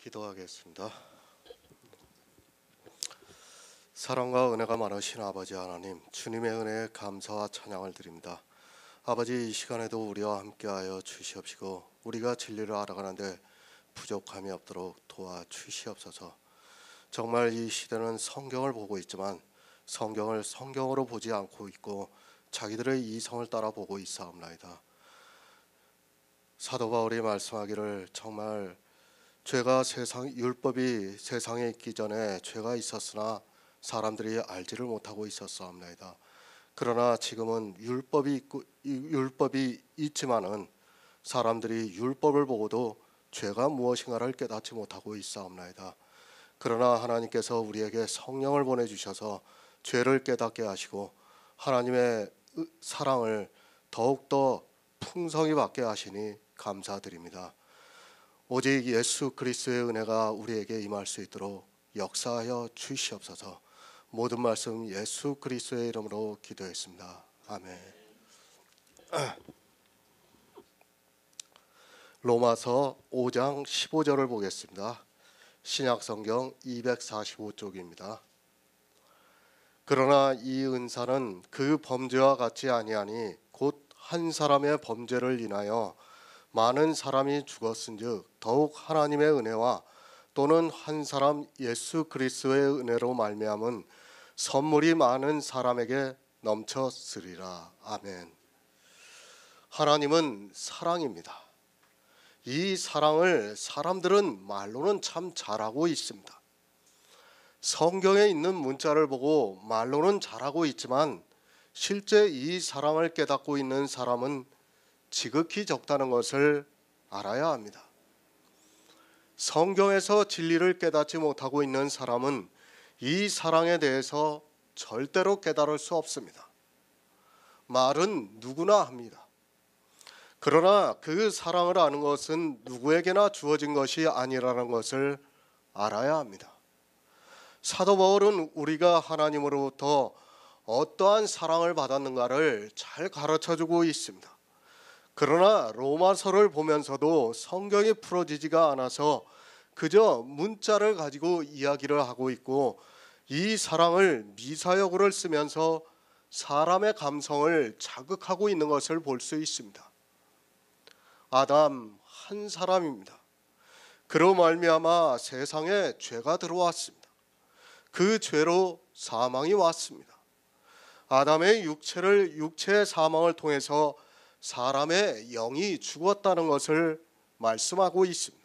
기도하겠습니다. 사랑과 은혜가 많으신 아버지 하나님, 주님의 은혜에 감사와 찬양을 드립니다. 아버지, 이 시간에도 우리와 함께하여 주시옵시고 우리가 진리를 알아가는데 부족함이 없도록 도와주시옵소서. 정말 이 시대는 성경을 보고 있지만 성경을 성경으로 보지 않고 있고 자기들의 이성을 따라 보고 있사옵나이다. 사도 바울이 말씀하기를 정말 죄가 율법이 세상에 있기 전에 죄가 있었으나 사람들이 알지를 못하고 있었사옵나이다. 그러나 지금은 율법이 있지만은 사람들이 율법을 보고도 죄가 무엇인가를 깨닫지 못하고 있사옵나이다. 그러나 하나님께서 우리에게 성령을 보내주셔서 죄를 깨닫게 하시고 하나님의 사랑을 더욱더 풍성히 받게 하시니 감사드립니다. 오직 예수 그리스도의 은혜가 우리에게 임할 수 있도록 역사하여 주시옵소서. 모든 말씀 예수 그리스도의 이름으로 기도했습니다. 아멘. 로마서 5장 15절을 보겠습니다. 신약성경 245쪽입니다. 그러나 이 은사는 그 범죄와 같지 아니하니 곧 한 사람의 범죄를 인하여 많은 사람이 죽었은즉 더욱 하나님의 은혜와 또는 한 사람 예수 그리스도의 은혜로 말미암은 선물이 많은 사람에게 넘쳤으리라. 아멘. 하나님은 사랑입니다. 이 사랑을 사람들은 말로는 참 잘하고 있습니다. 성경에 있는 문자를 보고 말로는 잘하고 있지만 실제 이 사랑을 깨닫고 있는 사람은 지극히 적다는 것을 알아야 합니다. 성경에서 진리를 깨닫지 못하고 있는 사람은 이 사랑에 대해서 절대로 깨달을 수 없습니다. 말은 누구나 합니다. 그러나 그 사랑을 아는 것은 누구에게나 주어진 것이 아니라는 것을 알아야 합니다. 사도 바울은 우리가 하나님으로부터 어떠한 사랑을 받았는가를 잘 가르쳐주고 있습니다. 그러나 로마서를 보면서도 성경이 풀어지지가 않아서 그저 문자를 가지고 이야기를 하고 있고 이 사랑을 미사여구를 쓰면서 사람의 감성을 자극하고 있는 것을 볼 수 있습니다. 아담 한 사람입니다. 그로 말미암아 세상에 죄가 들어왔습니다. 그 죄로 사망이 왔습니다. 아담의 육체의 사망을 통해서 사람의 영이 죽었다는 것을 말씀하고 있습니다.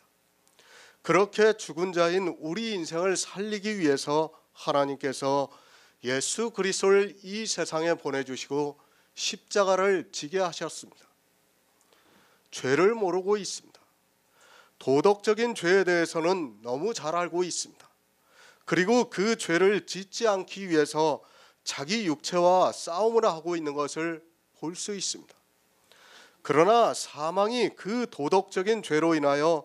그렇게 죽은 자인 우리 인생을 살리기 위해서 하나님께서 예수 그리스도를 이 세상에 보내주시고 십자가를 지게 하셨습니다. 죄를 모르고 있습니다. 도덕적인 죄에 대해서는 너무 잘 알고 있습니다. 그리고 그 죄를 짓지 않기 위해서 자기 육체와 싸움을 하고 있는 것을 볼 수 있습니다. 그러나 사망이 그 도덕적인 죄로 인하여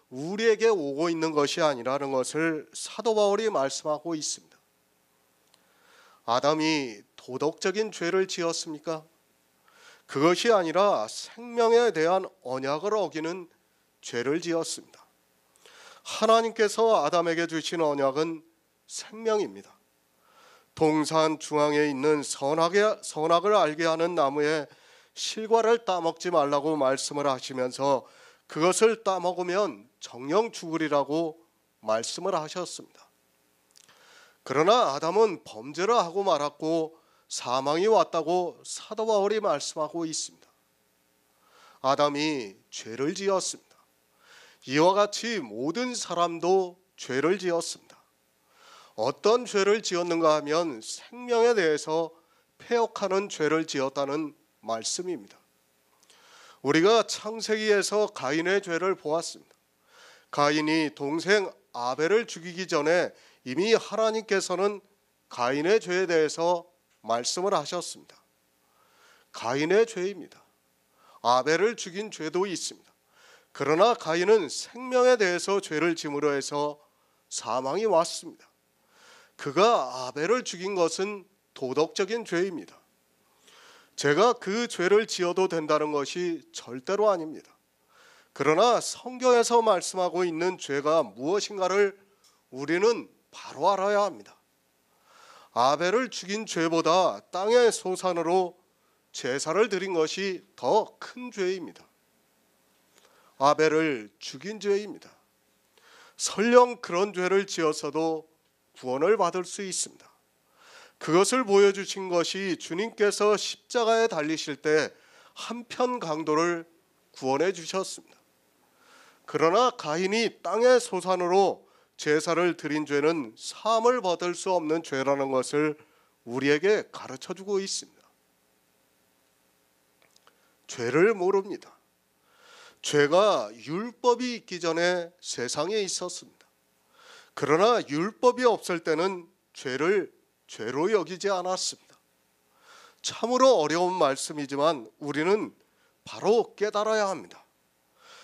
우리에게 오고 있는 것이 아니라는 것을 사도 바울이 말씀하고 있습니다. 아담이 도덕적인 죄를 지었습니까? 그것이 아니라 생명에 대한 언약을 어기는 죄를 지었습니다. 하나님께서 아담에게 주신 언약은 생명입니다. 동산 중앙에 있는 선악을 알게 하는 나무에 실과를 따먹지 말라고 말씀을 하시면서 그것을 따먹으면 정령 죽으리라고 말씀을 하셨습니다. 그러나 아담은 범죄를 하고 말았고 사망이 왔다고 사도 바울이 말씀하고 있습니다. 아담이 죄를 지었습니다. 이와 같이 모든 사람도 죄를 지었습니다. 어떤 죄를 지었는가 하면 생명에 대해서 패역하는 죄를 지었다는 말씀입니다. 우리가 창세기에서 가인의 죄를 보았습니다. 가인이 동생 아벨을 죽이기 전에 이미 하나님께서는 가인의 죄에 대해서 말씀을 하셨습니다. 가인의 죄입니다. 아벨을 죽인 죄도 있습니다. 그러나 가인은 생명에 대해서 죄를 짐으로 해서 사망이 왔습니다. 그가 아벨을 죽인 것은 도덕적인 죄입니다. 제가 그 죄를 지어도 된다는 것이 절대로 아닙니다. 그러나 성경에서 말씀하고 있는 죄가 무엇인가를 우리는 바로 알아야 합니다. 아벨을 죽인 죄보다 땅의 소산으로 제사를 드린 것이 더 큰 죄입니다. 아벨을 죽인 죄입니다. 설령 그런 죄를 지었어도 구원을 받을 수 있습니다. 그것을 보여주신 것이 주님께서 십자가에 달리실 때 한편 강도를 구원해 주셨습니다. 그러나 가인이 땅의 소산으로 제사를 드린 죄는 사함을 받을 수 없는 죄라는 것을 우리에게 가르쳐주고 있습니다. 죄를 모릅니다. 죄가 율법이 있기 전에 세상에 있었습니다. 그러나 율법이 없을 때는 죄를 죄로 여기지 않았습니다. 참으로 어려운 말씀이지만 우리는 바로 깨달아야 합니다.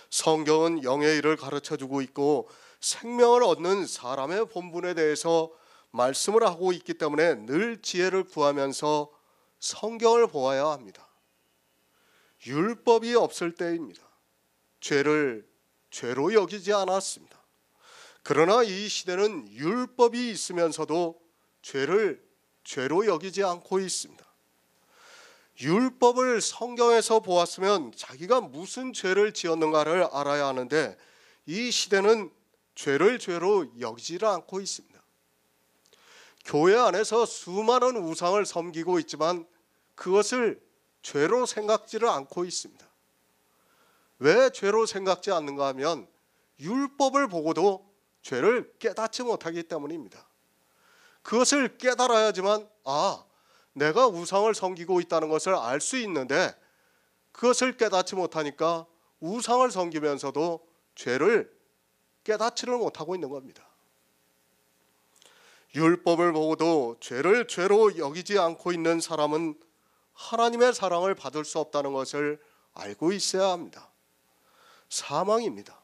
성경은 영의 일을 가르쳐주고 있고 생명을 얻는 사람의 본분에 대해서 말씀을 하고 있기 때문에 늘 지혜를 구하면서 성경을 보아야 합니다. 율법이 없을 때입니다. 죄를 죄로 여기지 않았습니다. 그러나 이 시대는 율법이 있으면서도 죄를 죄로 여기지 않고 있습니다. 율법을 성경에서 보았으면 자기가 무슨 죄를 지었는가를 알아야 하는데 이 시대는 죄를 죄로 여기지를 않고 있습니다. 교회 안에서 수많은 우상을 섬기고 있지만 그것을 죄로 생각지를 않고 있습니다. 왜 죄로 생각지 않는가 하면 율법을 보고도 죄를 깨닫지 못하기 때문입니다. 그것을 깨달아야지만 내가 우상을 섬기고 있다는 것을 알 수 있는데 그것을 깨닫지 못하니까 우상을 섬기면서도 죄를 깨닫지를 못하고 있는 겁니다. 율법을 보고도 죄를 죄로 여기지 않고 있는 사람은 하나님의 사랑을 받을 수 없다는 것을 알고 있어야 합니다. 사망입니다.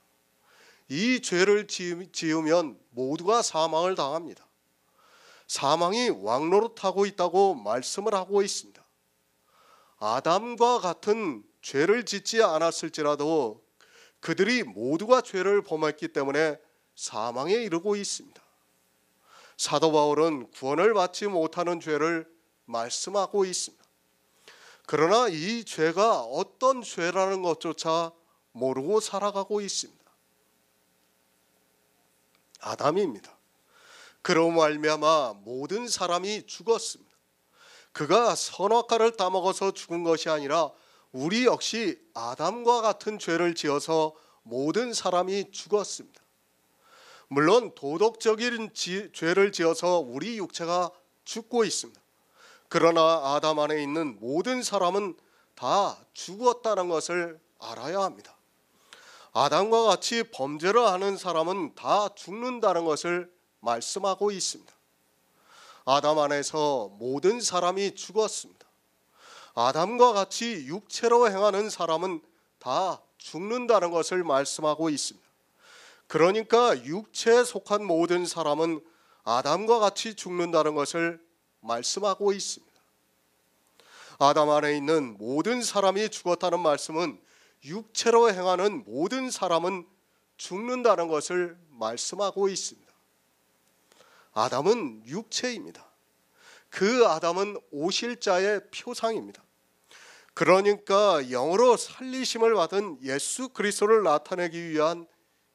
이 죄를 지으면 모두가 사망을 당합니다. 사망이 왕노릇하고 있다고 말씀을 하고 있습니다. 아담과 같은 죄를 짓지 않았을지라도 그들이 모두가 죄를 범했기 때문에 사망에 이르고 있습니다. 사도 바울은 구원을 받지 못하는 죄를 말씀하고 있습니다. 그러나 이 죄가 어떤 죄라는 것조차 모르고 살아가고 있습니다. 아담입니다. 그로 말미암아 모든 사람이 죽었습니다. 그가 선악과를 따먹어서 죽은 것이 아니라 우리 역시 아담과 같은 죄를 지어서 모든 사람이 죽었습니다. 물론 도덕적인 죄를 지어서 우리 육체가 죽고 있습니다. 그러나 아담 안에 있는 모든 사람은 다 죽었다는 것을 알아야 합니다. 아담과 같이 범죄를 하는 사람은 다 죽는다는 것을 말씀하고 있습니다. 아담 안에서 모든 사람이 죽었습니다. 아담과 같이 육체로 행하는 사람은 다 죽는다는 것을 말씀하고 있습니다. 그러니까 육체에 속한 모든 사람은 아담과 같이 죽는다는 것을 말씀하고 있습니다. 아담 안에 있는 모든 사람이 죽었다는 말씀은 육체로 행하는 모든 사람은 죽는다는 것을 말씀하고 있습니다. 아담은 육체입니다. 그 아담은 오실 자의 표상입니다. 그러니까 영으로 살리심을 받은 예수 그리스도를 나타내기 위한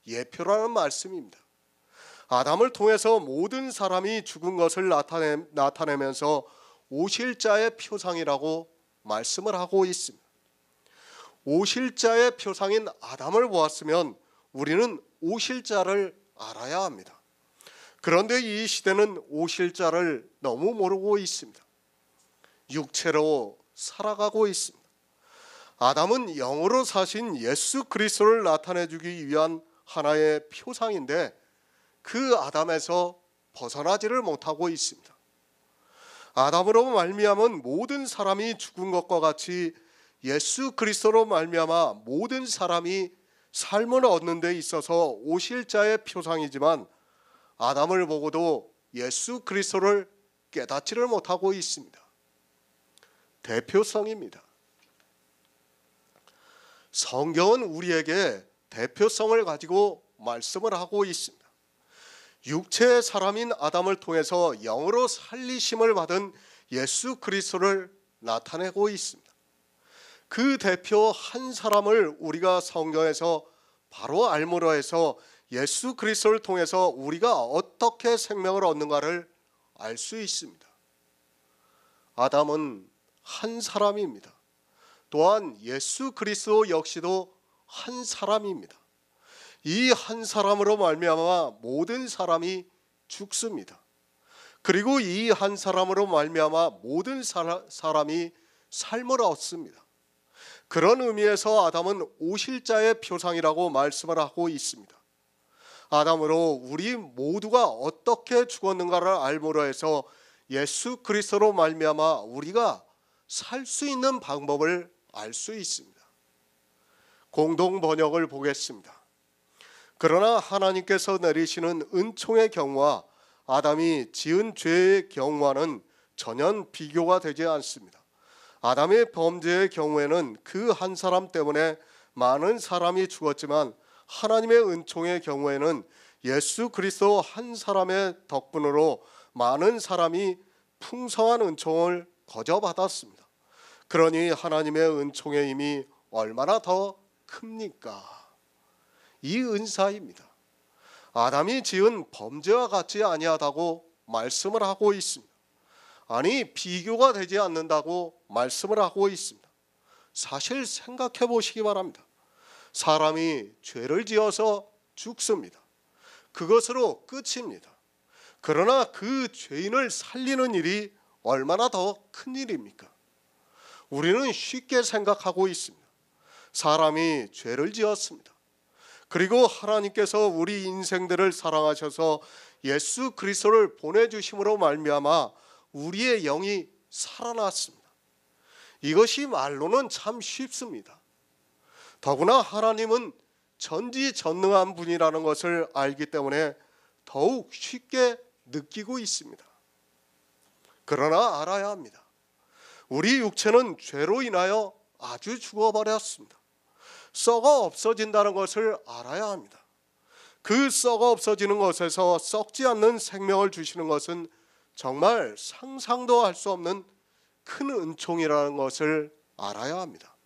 예표라는 말씀입니다. 아담을 통해서 모든 사람이 죽은 것을 나타내면서 오실 자의 표상이라고 말씀을 하고 있습니다. 오실 자의 표상인 아담을 보았으면 우리는 오실 자를 알아야 합니다. 그런데 이 시대는 오실 자를 너무 모르고 있습니다. 육체로 살아가고 있습니다. 아담은 영으로 사신 예수 그리스도를 나타내주기 위한 하나의 표상인데 그 아담에서 벗어나지를 못하고 있습니다. 아담으로 말미암은 모든 사람이 죽은 것과 같이 예수 그리스도로 말미암아 모든 사람이 삶을 얻는 데 있어서 오실 자의 표상이지만 아담을 보고도 예수 그리스도를 깨닫지를 못하고 있습니다. 대표성입니다. 성경은 우리에게 대표성을 가지고 말씀을 하고 있습니다. 육체의 사람인 아담을 통해서 영으로 살리심을 받은 예수 그리스도를 나타내고 있습니다. 그 대표 한 사람을 우리가 성경에서 바로 알므로 해서 예수 그리스도를 통해서 우리가 어떻게 생명을 얻는가를 알 수 있습니다. 아담은 한 사람입니다. 또한 예수 그리스도 역시도 한 사람입니다. 이 한 사람으로 말미암아 모든 사람이 죽습니다. 그리고 이 한 사람으로 말미암아 모든 사람이 삶을 얻습니다. 그런 의미에서 아담은 오실자의 표상이라고 말씀을 하고 있습니다. 아담으로 우리 모두가 어떻게 죽었는가를 알므로 해서 예수 그리스도로 말미암아 우리가 살 수 있는 방법을 알 수 있습니다. 공동 번역을 보겠습니다. 그러나 하나님께서 내리시는 은총의 경우와 아담이 지은 죄의 경우와는 전혀 비교가 되지 않습니다. 아담의 범죄의 경우에는 그 한 사람 때문에 많은 사람이 죽었지만 하나님의 은총의 경우에는 예수 그리스도 한 사람의 덕분으로 많은 사람이 풍성한 은총을 거저받았습니다. 그러니 하나님의 은총의 힘이 얼마나 더 큽니까? 이 은사입니다. 아담이 지은 범죄와 같지 아니하다고 말씀을 하고 있습니다. 아니, 비교가 되지 않는다고 말씀을 하고 있습니다. 사실 생각해 보시기 바랍니다. 사람이 죄를 지어서 죽습니다. 그것으로 끝입니다. 그러나 그 죄인을 살리는 일이 얼마나 더 큰 일입니까? 우리는 쉽게 생각하고 있습니다. 사람이 죄를 지었습니다. 그리고 하나님께서 우리 인생들을 사랑하셔서 예수 그리스도를 보내주심으로 말미암아 우리의 영이 살아났습니다. 이것이 말로는 참 쉽습니다. 더구나 하나님은 전지전능한 분이라는 것을 알기 때문에 더욱 쉽게 느끼고 있습니다. 그러나 알아야 합니다. 우리 육체는 죄로 인하여 아주 죽어버렸습니다. 썩어 없어진다는 것을 알아야 합니다. 그 썩어 없어지는 것에서 썩지 않는 생명을 주시는 것은 정말 상상도 할 수 없는 큰 은총이라는 것을 알아야 합니다.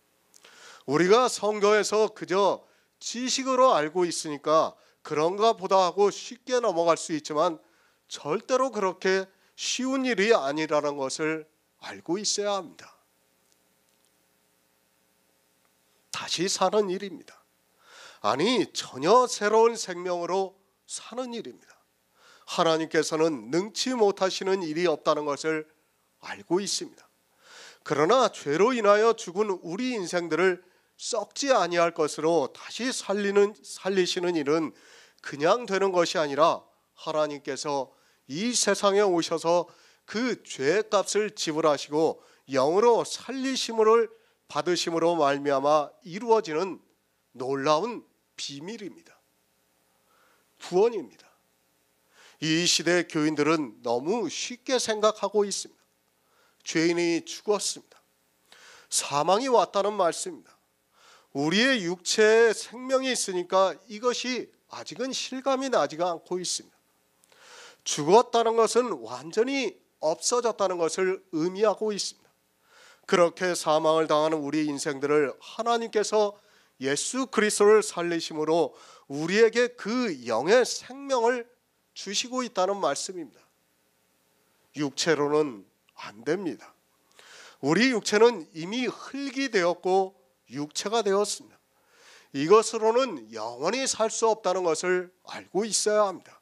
우리가 성경에서 그저 지식으로 알고 있으니까 그런가 보다 하고 쉽게 넘어갈 수 있지만 절대로 그렇게 쉬운 일이 아니라는 것을 알고 있어야 합니다. 다시 사는 일입니다. 아니, 전혀 새로운 생명으로 사는 일입니다. 하나님께서는 능치 못하시는 일이 없다는 것을 알고 있습니다. 그러나 죄로 인하여 죽은 우리 인생들을 썩지 아니할 것으로 다시 살리시는 일은 그냥 되는 것이 아니라 하나님께서 이 세상에 오셔서 그 죄값을 지불하시고 영으로 살리심을 받으심으로 말미암아 이루어지는 놀라운 비밀입니다. 구원입니다. 이 시대 교인들은 너무 쉽게 생각하고 있습니다. 죄인이 죽었습니다. 사망이 왔다는 말씀입니다. 우리의 육체에 생명이 있으니까 이것이 아직은 실감이 나지가 않고 있습니다. 죽었다는 것은 완전히 없어졌다는 것을 의미하고 있습니다. 그렇게 사망을 당하는 우리 인생들을 하나님께서 예수 그리스도를 살리심으로 우리에게 그 영의 생명을 주시고 있다는 말씀입니다. 육체로는 안 됩니다. 우리 육체는 이미 흙이 되었고 육체가 되었습니다. 이것으로는 영원히 살 수 없다는 것을 알고 있어야 합니다.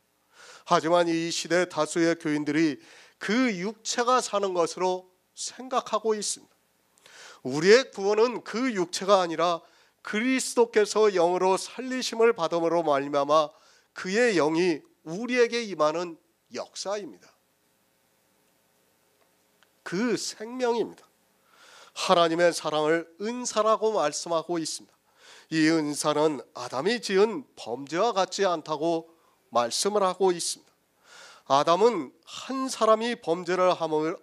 하지만 이 시대 다수의 교인들이 그 육체가 사는 것으로 생각하고 있습니다. 우리의 구원은 그 육체가 아니라 그리스도께서 영으로 살리심을 받음으로 말미암아 그의 영이 우리에게 임하는 역사입니다. 그 생명입니다. 하나님의 사랑을 은사라고 말씀하고 있습니다. 이 은사는 아담이 지은 범죄와 같지 않다고 말씀을 하고 있습니다. 아담은 한 사람이 범죄를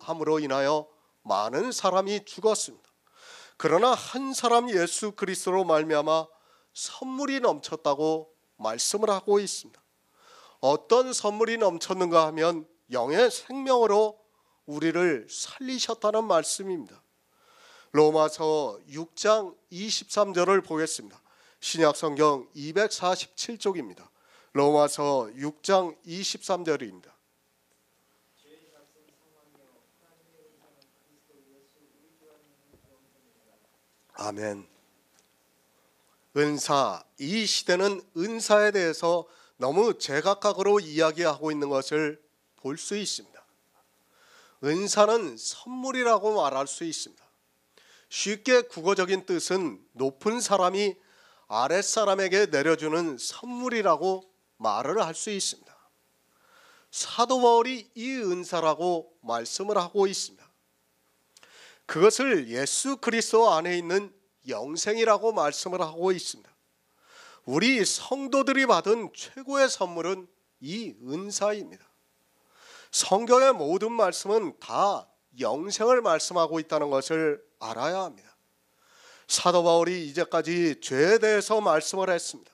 함으로 인하여 많은 사람이 죽었습니다. 그러나 한 사람 예수 그리스도로 말미암아 선물이 넘쳤다고 말씀을 하고 있습니다. 어떤 선물이 넘쳤는가 하면 영의 생명으로 우리를 살리셨다는 말씀입니다. 로마서 6장 23절을 보겠습니다. 신약성경 247쪽입니다. 로마서 6장 23절입니다. 아멘. 은사, 이 시대는 은사에 대해서 너무 제각각으로 이야기하고 있는 것을 볼 수 있습니다. 은사는 선물이라고 말할 수 있습니다. 쉽게 국어적인 뜻은 높은 사람이 아랫사람에게 내려주는 선물이라고 말을 할 수 있습니다. 사도 바울이 이 은사라고 말씀을 하고 있습니다. 그것을 예수 그리스도 안에 있는 영생이라고 말씀을 하고 있습니다. 우리 성도들이 받은 최고의 선물은 이 은사입니다. 성경의 모든 말씀은 다 영생을 말씀하고 있다는 것을 알아야 합니다. 사도 바울이 이제까지 죄에 대해서 말씀을 했습니다.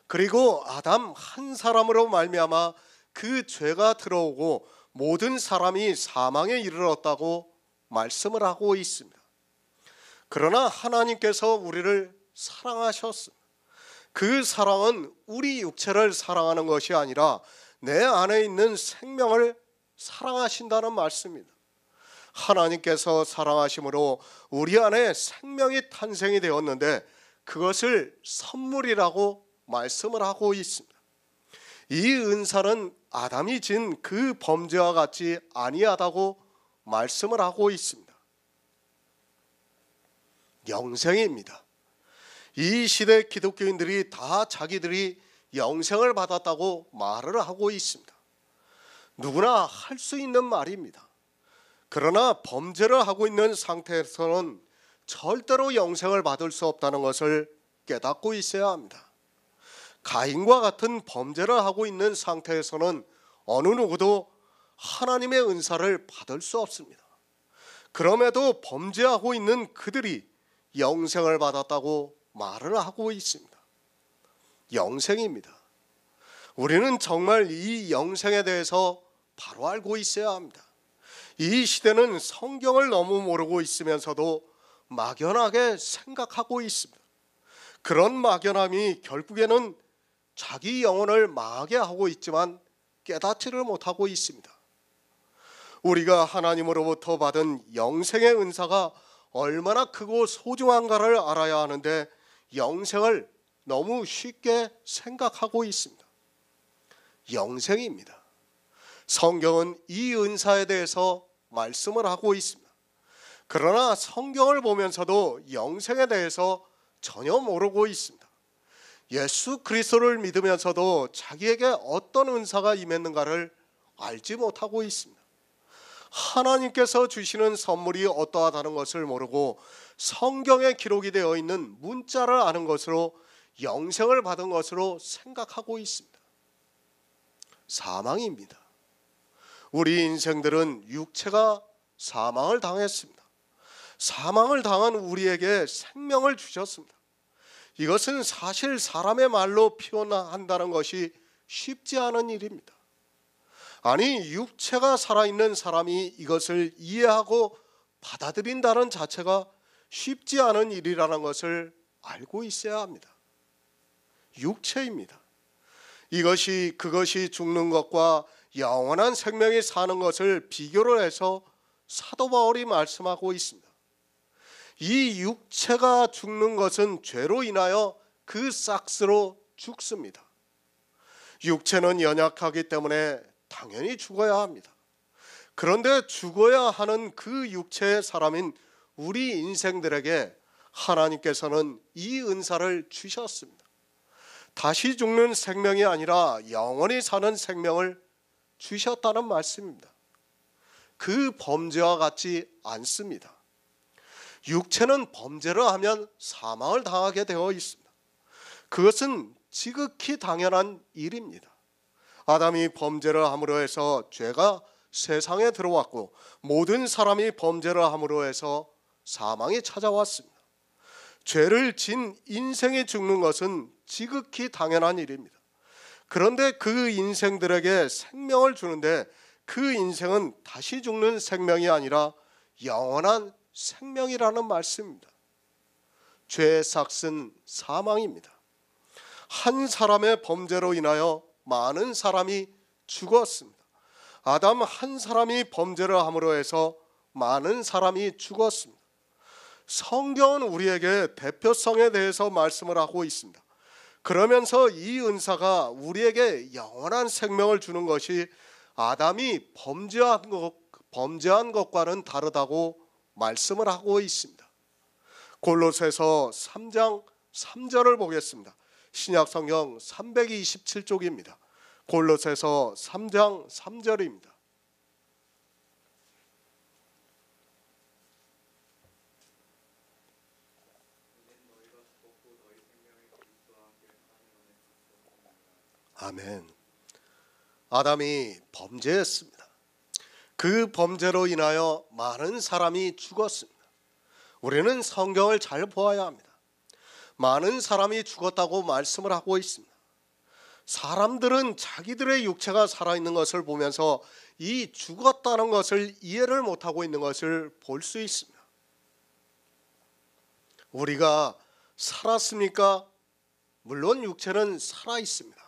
그리고 아담 한 사람으로 말미암아 그 죄가 들어오고 모든 사람이 사망에 이르렀다고 말씀을 하고 있습니다. 그러나 하나님께서 우리를 사랑하셨습니다. 그 사랑은 우리 육체를 사랑하는 것이 아니라 내 안에 있는 생명을 사랑하신다는 말씀입니다. 하나님께서 사랑하심으로 우리 안에 생명이 탄생이 되었는데 그것을 선물이라고 말씀을 하고 있습니다. 이 은사는 아담이 진 그 범죄와 같이 아니하다고 말씀을 하고 있습니다. 영생입니다. 이 시대 기독교인들이 다 자기들이 영생을 받았다고 말을 하고 있습니다. 누구나 할 수 있는 말입니다. 그러나 범죄를 하고 있는 상태에서는 절대로 영생을 받을 수 없다는 것을 깨닫고 있어야 합니다. 가인과 같은 범죄를 하고 있는 상태에서는 어느 누구도 하나님의 은사를 받을 수 없습니다. 그럼에도 범죄하고 있는 그들이 영생을 받았다고 말을 하고 있습니다. 영생입니다. 우리는 정말 이 영생에 대해서 바로 알고 있어야 합니다. 이 시대는 성경을 너무 모르고 있으면서도 막연하게 생각하고 있습니다. 그런 막연함이 결국에는 자기 영혼을 망하게 하고 있지만 깨닫지를 못하고 있습니다. 우리가 하나님으로부터 받은 영생의 은사가 얼마나 크고 소중한가를 알아야 하는데 영생을 너무 쉽게 생각하고 있습니다. 영생입니다. 성경은 이 은사에 대해서 말씀을 하고 있습니다. 그러나 성경을 보면서도 영생에 대해서 전혀 모르고 있습니다. 예수 그리스도를 믿으면서도 자기에게 어떤 은사가 임했는가를 알지 못하고 있습니다. 하나님께서 주시는 선물이 어떠하다는 것을 모르고 성경에 기록이 되어 있는 문자를 아는 것으로 영생을 받은 것으로 생각하고 있습니다. 사망입니다. 우리 인생들은 육체가 사망을 당했습니다. 사망을 당한 우리에게 생명을 주셨습니다. 이것은 사실 사람의 말로 표현한다는 것이 쉽지 않은 일입니다. 아니, 육체가 살아있는 사람이 이것을 이해하고 받아들인다는 자체가 쉽지 않은 일이라는 것을 알고 있어야 합니다. 육체입니다. 그것이 죽는 것과 영원한 생명이 사는 것을 비교를 해서 사도 바울이 말씀하고 있습니다. 이 육체가 죽는 것은 죄로 인하여 그 싹스로 죽습니다. 육체는 연약하기 때문에 당연히 죽어야 합니다. 그런데 죽어야 하는 그 육체의 사람인 우리 인생들에게 하나님께서는 이 은사를 주셨습니다. 다시 죽는 생명이 아니라 영원히 사는 생명을 주셨다는 말씀입니다. 그 범죄와 같지 않습니다. 육체는 범죄를 하면 사망을 당하게 되어 있습니다. 그것은 지극히 당연한 일입니다. 아담이 범죄를 함으로 해서 죄가 세상에 들어왔고 모든 사람이 범죄를 함으로 해서 사망이 찾아왔습니다. 죄를 진 인생이 죽는 것은 지극히 당연한 일입니다. 그런데 그 인생들에게 생명을 주는데 그 인생은 다시 죽는 생명이 아니라 영원한 생명이라는 말씀입니다. 죄의 삭은 사망입니다. 한 사람의 범죄로 인하여 많은 사람이 죽었습니다. 아담 한 사람이 범죄를 함으로 해서 많은 사람이 죽었습니다. 성경은 우리에게 대표성에 대해서 말씀을 하고 있습니다. 그러면서 이 은사가 우리에게 영원한 생명을 주는 것이 아담이 범죄한 것과는 다르다고 말씀을 하고 있습니다. 골로새서 3장 3절을 보겠습니다. 신약성경 327쪽입니다. 골로새서 3장 3절입니다. 아멘. 아담이 범죄했습니다. 그 범죄로 인하여 많은 사람이 죽었습니다. 우리는 성경을 잘 보아야 합니다. 많은 사람이 죽었다고 말씀을 하고 있습니다. 사람들은 자기들의 육체가 살아있는 것을 보면서 이 죽었다는 것을 이해를 못하고 있는 것을 볼 수 있습니다. 우리가 살았습니까? 물론 육체는 살아있습니다.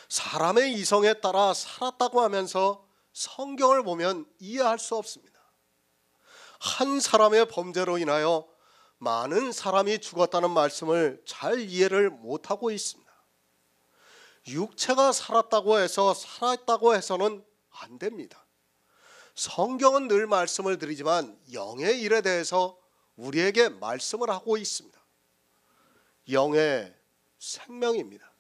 사람의 이성에 따라 살았다고 하면서 성경을 보면 이해할 수 없습니다. 한 사람의 범죄로 인하여 많은 사람이 죽었다는 말씀을 잘 이해를 못하고 있습니다. 육체가 살았다고 해서는 안 됩니다. 성경은 늘 말씀을 드리지만 영의 일에 대해서 우리에게 말씀을 하고 있습니다. 영의 생명입니다.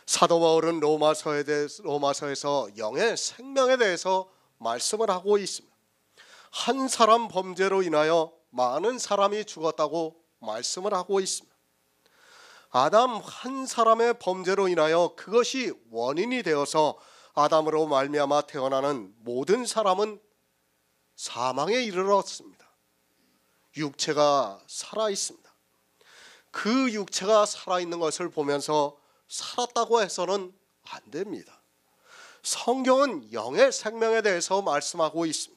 사도 바울은 로마서에서 영의 생명에 대해서 말씀을 하고 있습니다. 한 사람 범죄로 인하여 많은 사람이 죽었다고 말씀을 하고 있습니다. 아담 한 사람의 범죄로 인하여 그것이 원인이 되어서 아담으로 말미암아 태어나는 모든 사람은 사망에 이르렀습니다. 육체가 살아 있습니다. 그 육체가 살아있는 것을 보면서 살았다고 해서는 안 됩니다. 성경은 영의 생명에 대해서 말씀하고 있습니다.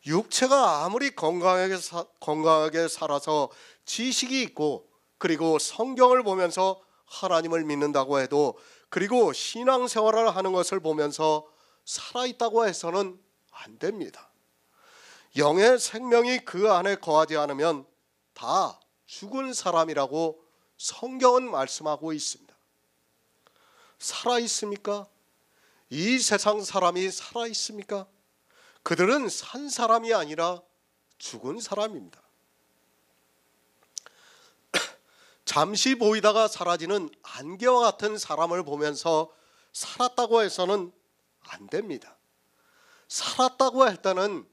육체가 아무리 건강하게 살아서 지식이 있고 그리고 성경을 보면서 하나님을 믿는다고 해도 그리고 신앙생활을 하는 것을 보면서 살아있다고 해서는 안 됩니다. 영의 생명이 그 안에 거하지 않으면 다 죽은 사람이라고 성경은 말씀하고 있습니다. 살아있습니까? 이 세상 사람이 살아있습니까? 그들은 산 사람이 아니라 죽은 사람입니다. 잠시 보이다가 사라지는 안개와 같은 사람을 보면서 살았다고 해서는 안 됩니다. 살았다고 할 때는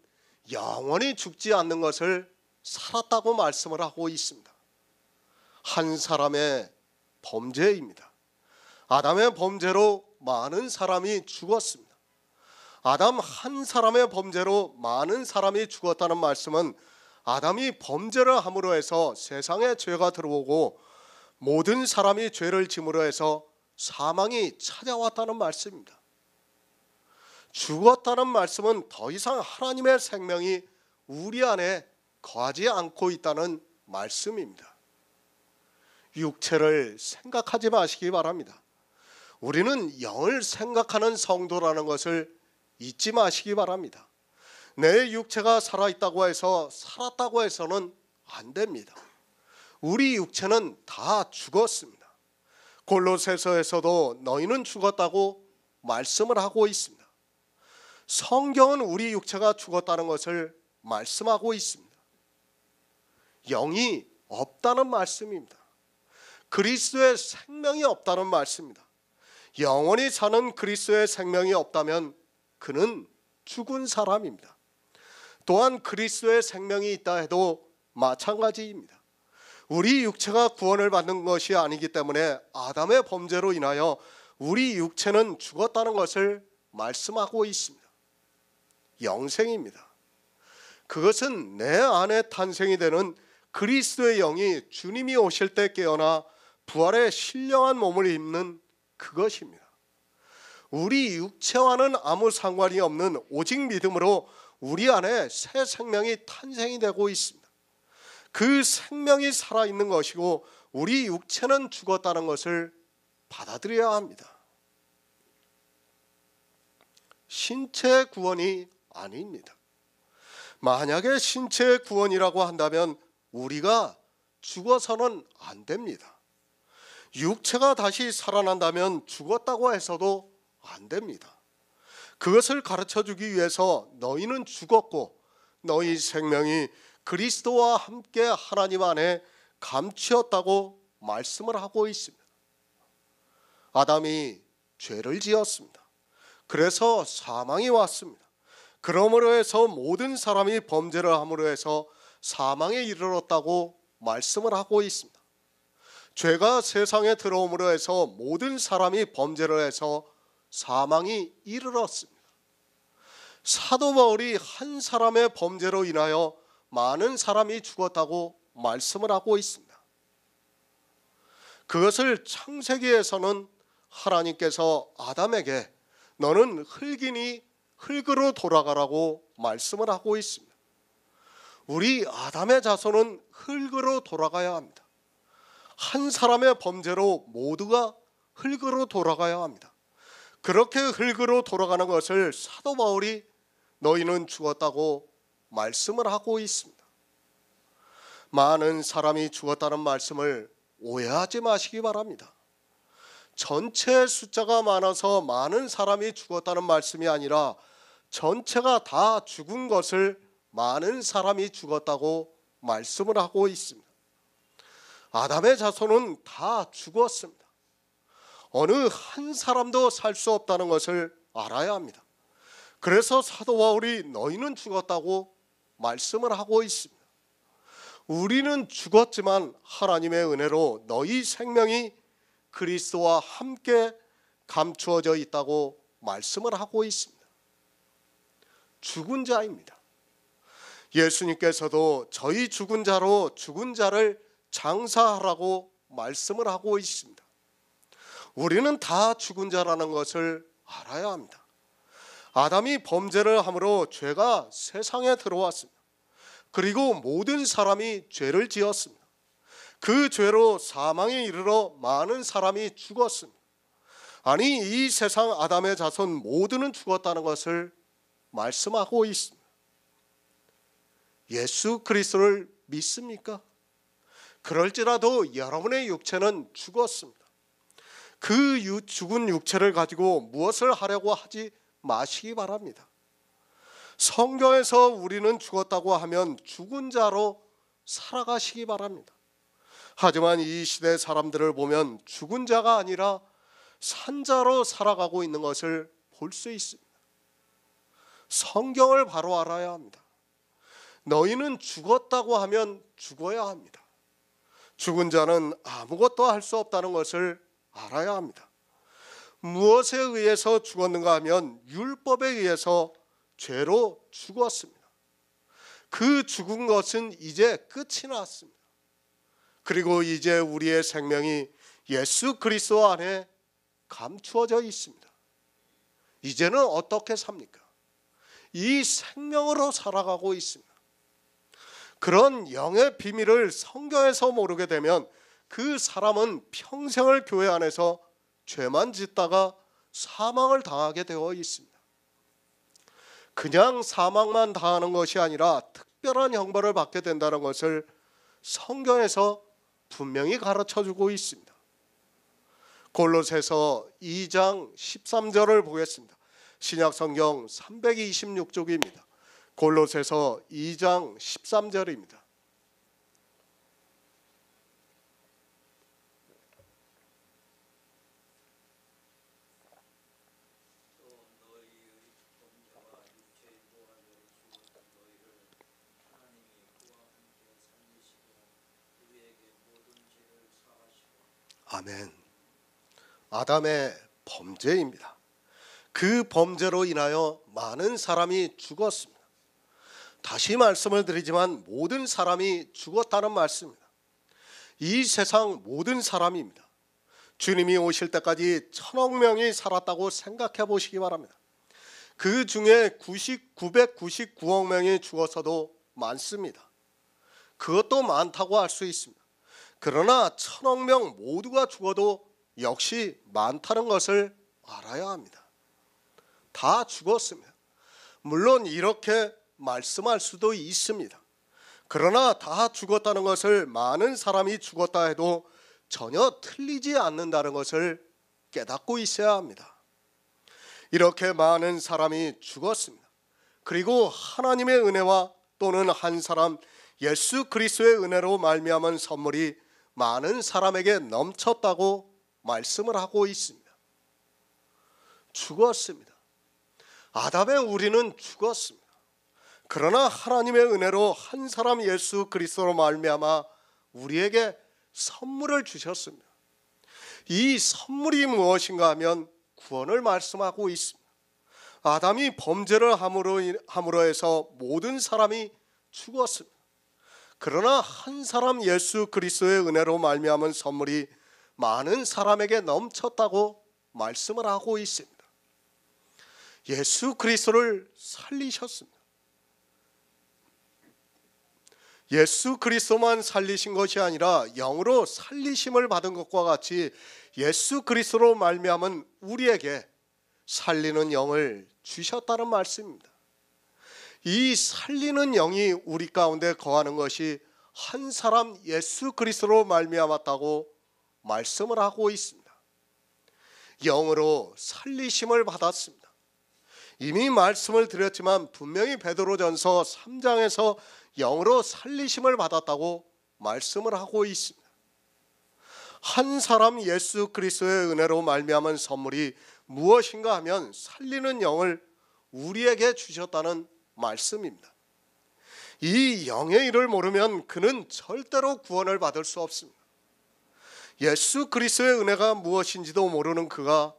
영원히 죽지 않는 것을 살았다고 말씀을 하고 있습니다. 한 사람의 범죄입니다. 아담의 범죄로 많은 사람이 죽었습니다. 아담 한 사람의 범죄로 많은 사람이 죽었다는 말씀은 아담이 범죄를 함으로 해서 세상에 죄가 들어오고 모든 사람이 죄를 짐으로 해서 사망이 찾아왔다는 말씀입니다. 죽었다는 말씀은 더 이상 하나님의 생명이 우리 안에 거하지 않고 있다는 말씀입니다. 육체를 생각하지 마시기 바랍니다. 우리는 영을 생각하는 성도라는 것을 잊지 마시기 바랍니다. 내 육체가 살아있다고 해서 살았다고 해서는 안 됩니다. 우리 육체는 다 죽었습니다. 골로새서에서도 너희는 죽었다고 말씀을 하고 있습니다. 성경은 우리 육체가 죽었다는 것을 말씀하고 있습니다. 영이 없다는 말씀입니다. 그리스도의 생명이 없다는 말씀입니다. 영원히 사는 그리스도의 생명이 없다면 그는 죽은 사람입니다. 또한 그리스도의 생명이 있다 해도 마찬가지입니다. 우리 육체가 구원을 받는 것이 아니기 때문에 아담의 범죄로 인하여 우리 육체는 죽었다는 것을 말씀하고 있습니다. 영생입니다. 그것은 내 안에 탄생이 되는 그리스도의 영이 주님이 오실 때 깨어나 부활의 신령한 몸을 입는 그것입니다. 우리 육체와는 아무 상관이 없는 오직 믿음으로 우리 안에 새 생명이 탄생이 되고 있습니다. 그 생명이 살아있는 것이고 우리 육체는 죽었다는 것을 받아들여야 합니다. 신체 구원이 아닙니다. 만약에 신체 구원이라고 한다면 우리가 죽어서는 안 됩니다. 육체가 다시 살아난다면 죽었다고 해서도 안 됩니다. 그것을 가르쳐주기 위해서 너희는 죽었고 너희 생명이 그리스도와 함께 하나님 안에 감추었다고 말씀을 하고 있습니다. 아담이 죄를 지었습니다. 그래서 사망이 왔습니다. 그러므로 해서 모든 사람이 범죄를 함으로 해서 사망에 이르렀다고 말씀을 하고 있습니다. 죄가 세상에 들어옴으로 해서 모든 사람이 범죄를 해서 사망이 이르렀습니다. 사도 바울이 한 사람의 범죄로 인하여 많은 사람이 죽었다고 말씀을 하고 있습니다. 그것을 창세기에서는 하나님께서 아담에게 너는 흙이니 흙으로 돌아가라고 말씀을 하고 있습니다. 우리 아담의 자손은 흙으로 돌아가야 합니다. 한 사람의 범죄로 모두가 흙으로 돌아가야 합니다. 그렇게 흙으로 돌아가는 것을 사도 바울이 너희는 죽었다고 말씀을 하고 있습니다. 많은 사람이 죽었다는 말씀을 오해하지 마시기 바랍니다. 전체 숫자가 많아서 많은 사람이 죽었다는 말씀이 아니라 전체가 다 죽은 것을 많은 사람이 죽었다고 말씀을 하고 있습니다. 아담의 자손은 다 죽었습니다. 어느 한 사람도 살 수 없다는 것을 알아야 합니다. 그래서 사도 바울이 너희는 죽었다고 말씀을 하고 있습니다. 우리는 죽었지만 하나님의 은혜로 너희 생명이 그리스도와 함께 감추어져 있다고 말씀을 하고 있습니다. 죽은 자입니다. 예수님께서도 저희 죽은 자로 죽은 자를 장사하라고 말씀을 하고 있습니다. 우리는 다 죽은 자라는 것을 알아야 합니다. 아담이 범죄를 함으로 죄가 세상에 들어왔습니다. 그리고 모든 사람이 죄를 지었습니다. 그 죄로 사망에 이르러 많은 사람이 죽었습니다. 아니, 이 세상 아담의 자손 모두는 죽었다는 것을 말씀하고 있습니다. 예수 그리스도를 믿습니까? 그럴지라도 여러분의 육체는 죽었습니다. 그 죽은 육체를 가지고 무엇을 하려고 하지 마시기 바랍니다. 성경에서 우리는 죽었다고 하면 죽은 자로 살아가시기 바랍니다. 하지만 이 시대 사람들을 보면 죽은 자가 아니라 산 자로 살아가고 있는 것을 볼 수 있습니다. 성경을 바로 알아야 합니다. 너희는 죽었다고 하면 죽어야 합니다. 죽은 자는 아무것도 할 수 없다는 것을 알아야 합니다. 무엇에 의해서 죽었는가 하면 율법에 의해서 죄로 죽었습니다. 그 죽은 것은 이제 끝이 났습니다. 그리고 이제 우리의 생명이 예수 그리스도 안에 감추어져 있습니다. 이제는 어떻게 삽니까? 이 생명으로 살아가고 있습니다. 그런 영의 비밀을 성경에서 모르게 되면 그 사람은 평생을 교회 안에서 죄만 짓다가 사망을 당하게 되어 있습니다. 그냥 사망만 당하는 것이 아니라 특별한 형벌을 받게 된다는 것을 성경에서 분명히 가르쳐주고 있습니다. 골로새서 2장 13절을 보겠습니다. 신약성경 326쪽입니다. 골로새서 2장 13절입니다. 아멘. 아담의 범죄입니다. 그 범죄로 인하여 많은 사람이 죽었습니다. 다시 말씀을 드리지만 모든 사람이 죽었다는 말씀입니다. 이 세상 모든 사람입니다. 주님이 오실 때까지 1000억 명이 살았다고 생각해 보시기 바랍니다. 그 중에 999억 명이 죽어서도 많습니다. 그것도 많다고 할 수 있습니다. 그러나 1000억 명 모두가 죽어도 역시 많다는 것을 알아야 합니다. 다 죽었습니다. 물론 이렇게 말씀할 수도 있습니다. 그러나 다 죽었다는 것을, 많은 사람이 죽었다 해도 전혀 틀리지 않는다는 것을 깨닫고 있어야 합니다. 이렇게 많은 사람이 죽었습니다. 그리고 하나님의 은혜와 또는 한 사람 예수 그리스도의 은혜로 말미암은 선물이 많은 사람에게 넘쳤다고 말씀을 하고 있습니다. 죽었습니다. 아담의 우리는 죽었습니다. 그러나 하나님의 은혜로 한 사람 예수 그리스도로 말미암아 우리에게 선물을 주셨습니다. 이 선물이 무엇인가 하면 구원을 말씀하고 있습니다. 아담이 범죄를 함으로 해서 모든 사람이 죽었습니다. 그러나 한 사람 예수 그리스도의 은혜로 말미암은 선물이 많은 사람에게 넘쳤다고 말씀을 하고 있습니다. 예수 그리스도를 살리셨습니다. 예수 그리스도만 살리신 것이 아니라 영으로 살리심을 받은 것과 같이 예수 그리스도로 말미암은 우리에게 살리는 영을 주셨다는 말씀입니다. 이 살리는 영이 우리 가운데 거하는 것이 한 사람 예수 그리스도로 말미암았다고 말씀을 하고 있습니다. 영으로 살리심을 받았습니다. 이미 말씀을 드렸지만 분명히 베드로전서 3장에서 영으로 살리심을 받았다고 말씀을 하고 있습니다. 한 사람 예수 그리스도의 은혜로 말미암은 선물이 무엇인가 하면 살리는 영을 우리에게 주셨다는 말씀입니다. 이 영의 일을 모르면 그는 절대로 구원을 받을 수 없습니다. 예수 그리스도의 은혜가 무엇인지도 모르는 그가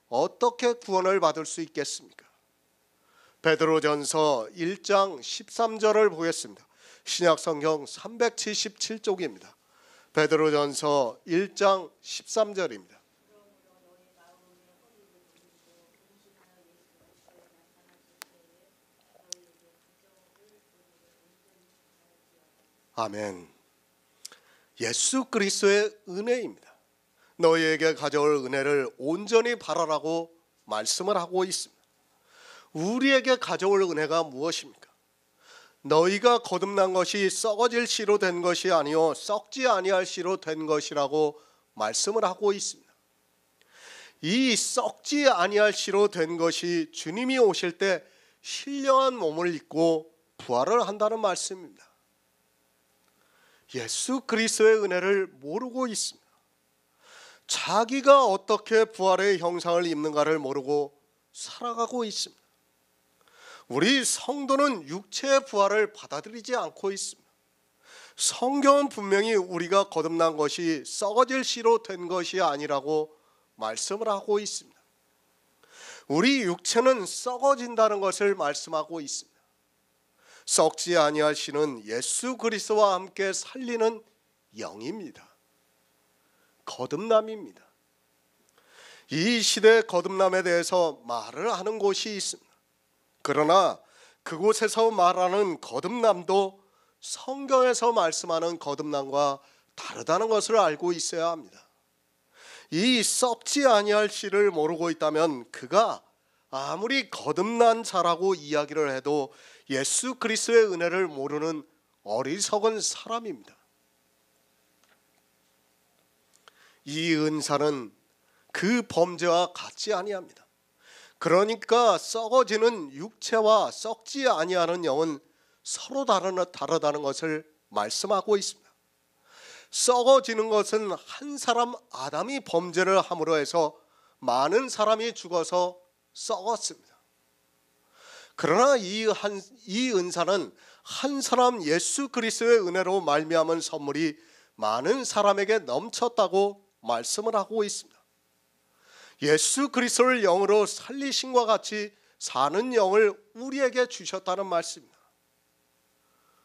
어떻게 구원을 받을 수 있겠습니까? 베드로전서 1장 13절을 보겠습니다. 신약성경 377쪽입니다. 베드로전서 1장 13절입니다. 아멘. 예수 그리스도의 은혜입니다. 너희에게 가져올 은혜를 온전히 바라라고 말씀을 하고 있습니다. 우리에게 가져올 은혜가 무엇입니까? 너희가 거듭난 것이 썩어질 씨로 된 것이 아니요 썩지 아니할 씨로 된 것이라고 말씀을 하고 있습니다. 이 썩지 아니할 씨로 된 것이 주님이 오실 때 신령한 몸을 입고 부활을 한다는 말씀입니다. 예수 그리스도의 은혜를 모르고 있습니다. 자기가 어떻게 부활의 형상을 입는가를 모르고 살아가고 있습니다. 우리 성도는 육체의 부활을 받아들이지 않고 있습니다. 성경은 분명히 우리가 거듭난 것이 썩어질 씨로 된 것이 아니라고 말씀을 하고 있습니다. 우리 육체는 썩어진다는 것을 말씀하고 있습니다. 썩지 아니할 씨는 예수 그리스도와 함께 살리는 영입니다. 거듭남입니다. 이 시대의 거듭남에 대해서 말을 하는 곳이 있습니다. 그러나 그곳에서 말하는 거듭남도 성경에서 말씀하는 거듭남과 다르다는 것을 알고 있어야 합니다. 이 썩지 아니할 씨를 모르고 있다면 그가 아무리 거듭난 자라고 이야기를 해도 예수 그리스도의 은혜를 모르는 어리석은 사람입니다. 이 은사는 그 범죄와 같지 아니합니다. 그러니까 썩어지는 육체와 썩지 아니하는 영은 서로 다르다는 것을 말씀하고 있습니다. 썩어지는 것은 한 사람 아담이 범죄를 함으로 해서 많은 사람이 죽어서 썩었습니다. 그러나 이 은사는 한 사람 예수 그리스도의 은혜로 말미암은 선물이 많은 사람에게 넘쳤다고 말씀을 하고 있습니다. 예수 그리스도를 영으로 살리심과 같이 사는 영을 우리에게 주셨다는 말씀입니다.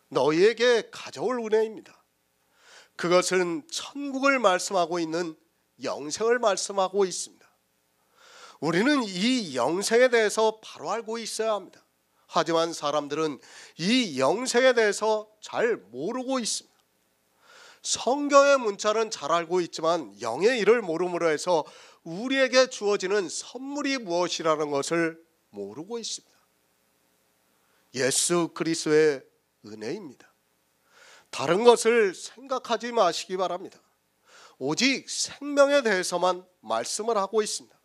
너희에게 가져올 은혜입니다. 그것은 천국을 말씀하고 있는 영생을 말씀하고 있습니다. 우리는 이 영생에 대해서 바로 알고 있어야 합니다. 하지만 사람들은 이 영생에 대해서 잘 모르고 있습니다. 성경의 문자는 잘 알고 있지만 영의 일을 모름으로 해서 우리에게 주어지는 선물이 무엇이라는 것을 모르고 있습니다. 예수 그리스도의 은혜입니다. 다른 것을 생각하지 마시기 바랍니다. 오직 생명에 대해서만 말씀을 하고 있습니다.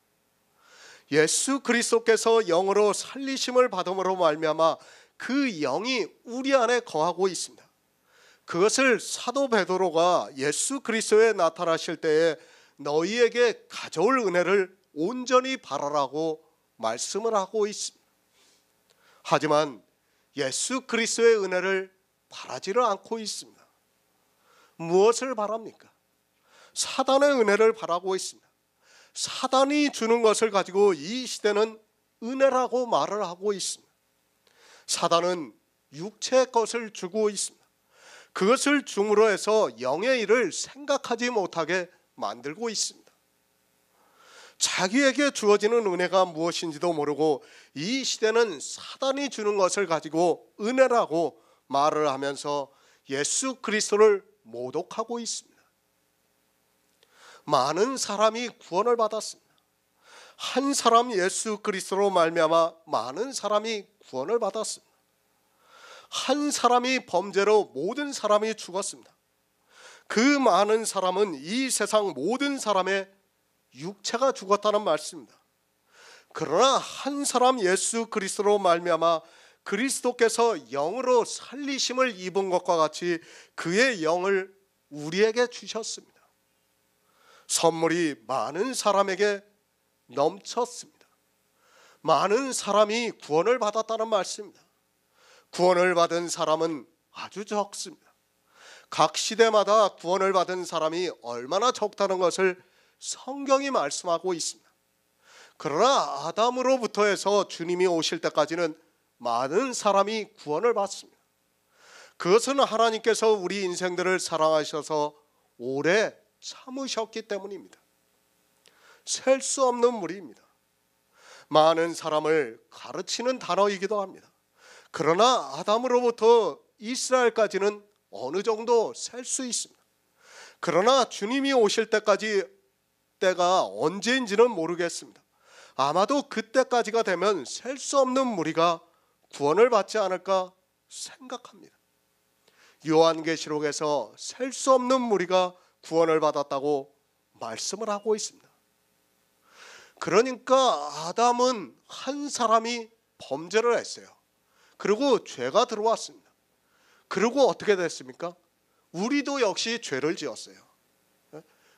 예수 그리스도께서 영으로 살리심을 받음으로 말미암아 그 영이 우리 안에 거하고 있습니다. 그것을 사도 베드로가 예수 그리스도에 나타나실 때에 너희에게 가져올 은혜를 온전히 바라라고 말씀을 하고 있습니다. 하지만 예수 그리스도의 은혜를 바라지를 않고 있습니다. 무엇을 바랍니까? 사단의 은혜를 바라고 있습니다. 사단이 주는 것을 가지고 이 시대는 은혜라고 말을 하고 있습니다. 사단은 육체의 것을 주고 있습니다. 그것을 줌으로 해서 영의 일을 생각하지 못하게 만들고 있습니다. 자기에게 주어지는 은혜가 무엇인지도 모르고 이 시대는 사단이 주는 것을 가지고 은혜라고 말을 하면서 예수 그리스도를 모독하고 있습니다. 많은 사람이 구원을 받았습니다. 한 사람 예수 그리스도로 말미암아 많은 사람이 구원을 받았습니다. 한 사람이 범죄로 모든 사람이 죽었습니다. 그 많은 사람은 이 세상 모든 사람의 육체가 죽었다는 말씀입니다. 그러나 한 사람 예수 그리스도로 말미암아 그리스도께서 영으로 살리심을 입은 것과 같이 그의 영을 우리에게 주셨습니다. 선물이 많은 사람에게 넘쳤습니다. 많은 사람이 구원을 받았다는 말씀입니다. 구원을 받은 사람은 아주 적습니다. 각 시대마다 구원을 받은 사람이 얼마나 적다는 것을 성경이 말씀하고 있습니다. 그러나 아담으로부터 해서 주님이 오실 때까지는 많은 사람이 구원을 받습니다. 그것은 하나님께서 우리 인생들을 사랑하셔서 오래 참으셨기 때문입니다. 셀 수 없는 무리입니다. 많은 사람을 가르치는 단어이기도 합니다. 그러나 아담으로부터 이스라엘까지는 어느 정도 셀 수 있습니다. 그러나 주님이 오실 때까지 때가 언제인지는 모르겠습니다. 아마도 그때까지가 되면 셀 수 없는 무리가 구원을 받지 않을까 생각합니다. 요한계시록에서 셀 수 없는 무리가 구원을 받았다고 말씀을 하고 있습니다. 그러니까 아담은 한 사람이 범죄를 했어요. 그리고 죄가 들어왔습니다. 그리고 어떻게 됐습니까? 우리도 역시 죄를 지었어요.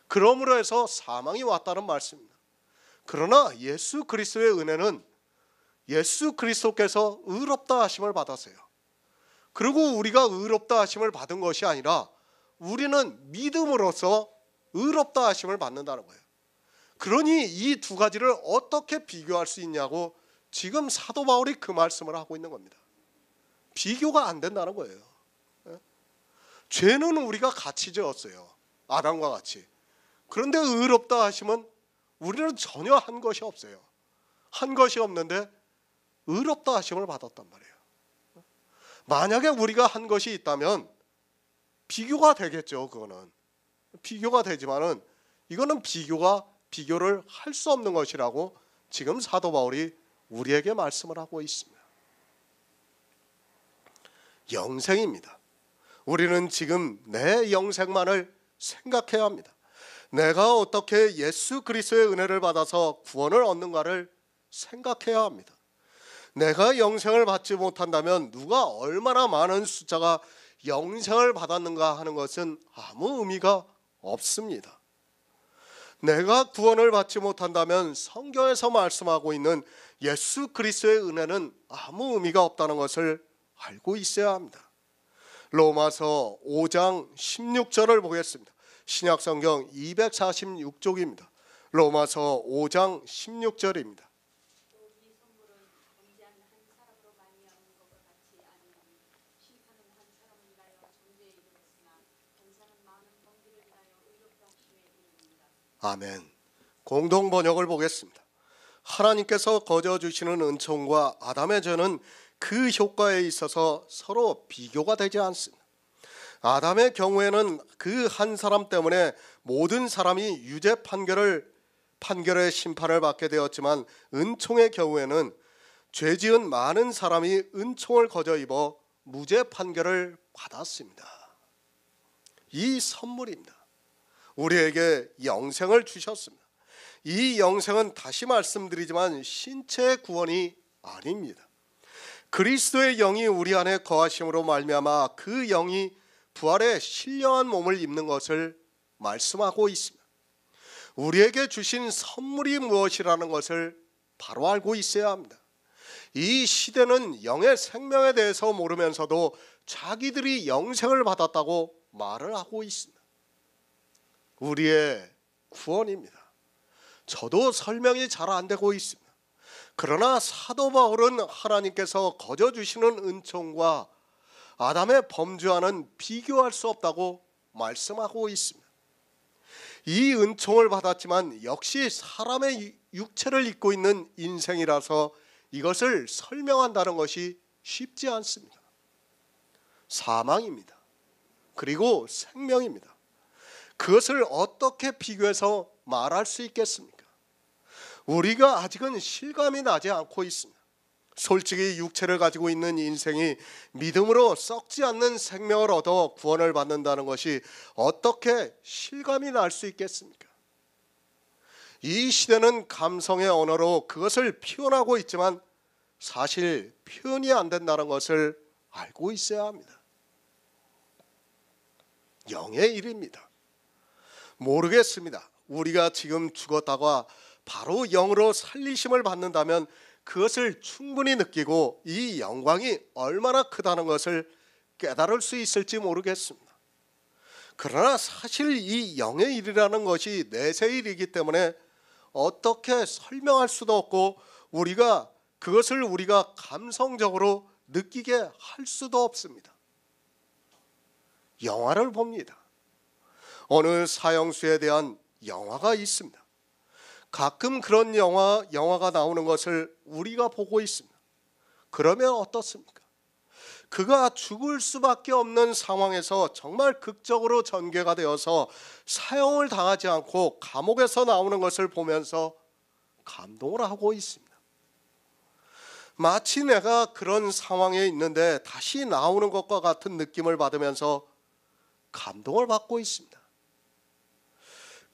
그러므로 해서 사망이 왔다는 말씀입니다. 그러나 예수 그리스도의 은혜는 예수 그리스도께서 의롭다 하심을 받았어요. 그리고 우리가 의롭다 하심을 받은 것이 아니라 우리는 믿음으로써 의롭다 하심을 받는다는 거예요. 그러니 이 두 가지를 어떻게 비교할 수 있냐고 지금 사도 바울이 그 말씀을 하고 있는 겁니다. 비교가 안 된다는 거예요. 죄는 우리가 같이 지었어요. 아담과 같이. 그런데 의롭다 하심은 우리는 전혀 한 것이 없어요. 한 것이 없는데 의롭다 하심을 받았단 말이에요. 만약에 우리가 한 것이 있다면 비교가 되겠죠. 그거는 비교가 되지만은 이거는 비교를 할 수 없는 것이라고 지금 사도 바울이 우리에게 말씀을 하고 있습니다. 영생입니다. 우리는 지금 내 영생만을 생각해야 합니다. 내가 어떻게 예수 그리스도의 은혜를 받아서 구원을 얻는가를 생각해야 합니다. 내가 영생을 받지 못한다면 누가 얼마나 많은 숫자가 영생을 받았는가 하는 것은 아무 의미가 없습니다. 내가 구원을 받지 못한다면 성경에서 말씀하고 있는 예수 그리스도의 은혜는 아무 의미가 없다는 것을 알고 있어야 합니다. 로마서 5장 16절을 보겠습니다. 신약성경 246쪽입니다. 로마서 5장 16절입니다. 아멘. 공동 번역을 보겠습니다. 하나님께서 거저 주시는 은총과 아담의 죄는 그 효과에 있어서 서로 비교가 되지 않습니다. 아담의 경우에는 그 한 사람 때문에 모든 사람이 유죄 판결의 심판을 받게 되었지만, 은총의 경우에는 죄지은 많은 사람이 은총을 거저 입어 무죄 판결을 받았습니다. 이 선물입니다. 우리에게 영생을 주셨습니다. 이 영생은 다시 말씀드리지만 신체의 구원이 아닙니다. 그리스도의 영이 우리 안에 거하심으로 말미암아 그 영이 부활의 신령한 몸을 입는 것을 말씀하고 있습니다. 우리에게 주신 선물이 무엇이라는 것을 바로 알고 있어야 합니다. 이 시대는 영의 생명에 대해서 모르면서도 자기들이 영생을 받았다고 말을 하고 있습니다. 우리의 구원입니다. 저도 설명이 잘 안 되고 있습니다. 그러나 사도 바울은 하나님께서 거저 주시는 은총과 아담의 범죄와는 비교할 수 없다고 말씀하고 있습니다. 이 은총을 받았지만 역시 사람의 육체를 입고 있는 인생이라서 이것을 설명한다는 것이 쉽지 않습니다. 사망입니다. 그리고 생명입니다. 그것을 어떻게 비교해서 말할 수 있겠습니까? 우리가 아직은 실감이 나지 않고 있습니다. 솔직히 육체를 가지고 있는 인생이 믿음으로 썩지 않는 생명을 얻어 구원을 받는다는 것이 어떻게 실감이 날 수 있겠습니까? 이 시대는 감성의 언어로 그것을 표현하고 있지만 사실 표현이 안 된다는 것을 알고 있어야 합니다. 영의 일입니다. 모르겠습니다. 우리가 지금 죽었다가 바로 영으로 살리심을 받는다면 그것을 충분히 느끼고 이 영광이 얼마나 크다는 것을 깨달을 수 있을지 모르겠습니다. 그러나 사실 이 영의 일이라는 것이 내세의 일이기 때문에 어떻게 설명할 수도 없고 그것을 우리가 감성적으로 느끼게 할 수도 없습니다. 영화를 봅니다. 어느 사형수에 대한 영화가 있습니다. 가끔 그런 영화가 나오는 것을 우리가 보고 있습니다. 그러면 어떻습니까? 그가 죽을 수밖에 없는 상황에서 정말 극적으로 전개가 되어서 사형을 당하지 않고 감옥에서 나오는 것을 보면서 감동을 하고 있습니다. 마치 내가 그런 상황에 있는데 다시 나오는 것과 같은 느낌을 받으면서 감동을 받고 있습니다.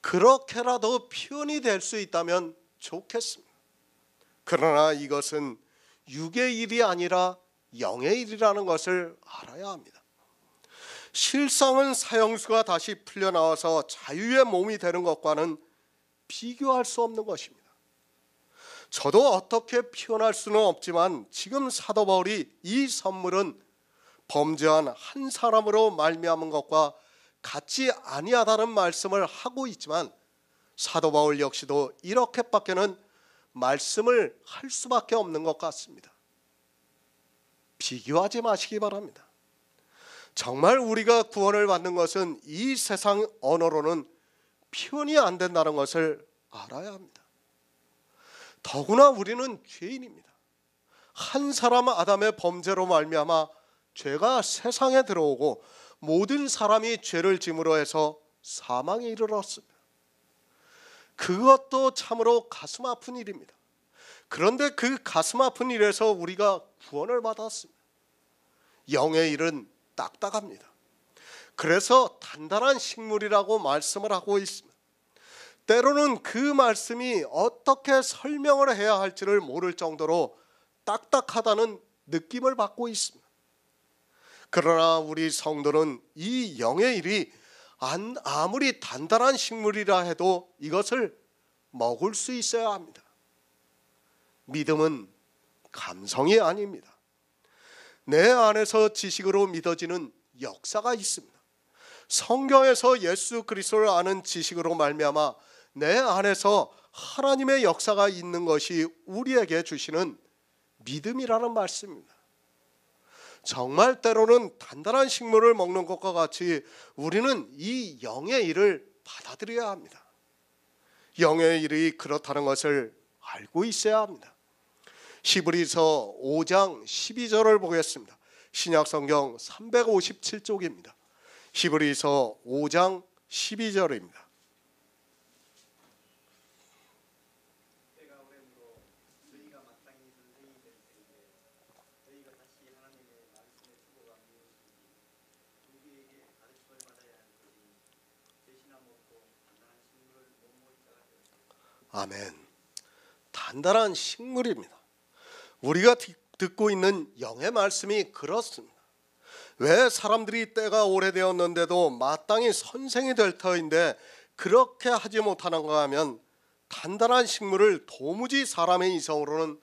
그렇게라도 표현이 될 수 있다면 좋겠습니다. 그러나 이것은 육의 일이 아니라 영의 일이라는 것을 알아야 합니다. 실상은 사형수가 다시 풀려나와서 자유의 몸이 되는 것과는 비교할 수 없는 것입니다. 저도 어떻게 표현할 수는 없지만 지금 사도 바울이 이 선물은 범죄한 한 사람으로 말미암은 것과 같지 아니하다는 말씀을 하고 있지만 사도 바울 역시도 이렇게밖에는 말씀을 할 수밖에 없는 것 같습니다. 비교하지 마시기 바랍니다. 정말 우리가 구원을 받는 것은 이 세상 언어로는 표현이 안 된다는 것을 알아야 합니다. 더구나 우리는 죄인입니다. 한 사람 아담의 범죄로 말미암아 죄가 세상에 들어오고 모든 사람이 죄를 짐으로 해서 사망에 이르렀습니다. 그것도 참으로 가슴 아픈 일입니다. 그런데 그 가슴 아픈 일에서 우리가 구원을 받았습니다. 영의 일은 딱딱합니다. 그래서 단단한 식물이라고 말씀을 하고 있습니다. 때로는 그 말씀이 어떻게 설명을 해야 할지를 모를 정도로 딱딱하다는 느낌을 받고 있습니다. 그러나 우리 성도는 이 영의 일이 아무리 단단한 식물이라 해도 이것을 먹을 수 있어야 합니다. 믿음은 감성이 아닙니다. 내 안에서 지식으로 믿어지는 역사가 있습니다. 성경에서 예수 그리스도를 아는 지식으로 말미암아 내 안에서 하나님의 역사가 있는 것이 우리에게 주시는 믿음이라는 말씀입니다. 정말 때로는 단단한 식물을 먹는 것과 같이 우리는 이 영의 일을 받아들여야 합니다. 영의 일이 그렇다는 것을 알고 있어야 합니다. 히브리서 5장 12절을 보겠습니다. 신약성경 357쪽입니다. 히브리서 5장 12절입니다. 아멘. 단단한 식물입니다. 우리가 듣고 있는 영의 말씀이 그렇습니다. 왜 사람들이 때가 오래되었는데도 마땅히 선생이 될 터인데 그렇게 하지 못하는가 하면 단단한 식물을 도무지 사람의 이성으로는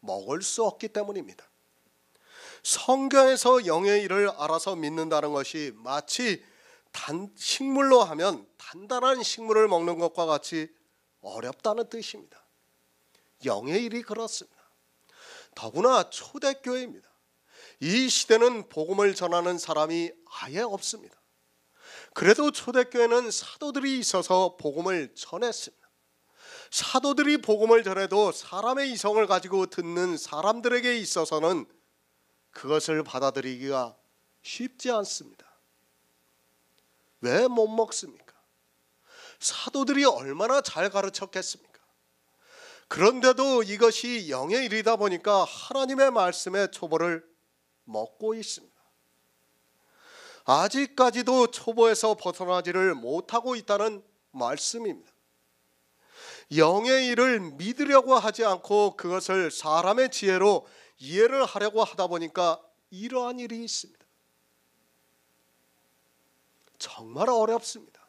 먹을 수 없기 때문입니다. 성경에서 영의 일을 알아서 믿는다는 것이 마치 식물로 하면 단단한 식물을 먹는 것과 같이 어렵다는 뜻입니다. 영의 일이 그렇습니다. 더구나 초대교회입니다. 이 시대는 복음을 전하는 사람이 아예 없습니다. 그래도 초대교회는 사도들이 있어서 복음을 전했습니다. 사도들이 복음을 전해도 사람의 이성을 가지고 듣는 사람들에게 있어서는 그것을 받아들이기가 쉽지 않습니다. 왜 못 먹습니까? 사도들이 얼마나 잘 가르쳤겠습니까? 그런데도 이것이 영의 일이다 보니까 하나님의 말씀의 초보를 먹고 있습니다. 아직까지도 초보에서 벗어나지를 못하고 있다는 말씀입니다. 영의 일을 믿으려고 하지 않고 그것을 사람의 지혜로 이해를 하려고 하다 보니까 이러한 일이 있습니다. 정말 어렵습니다.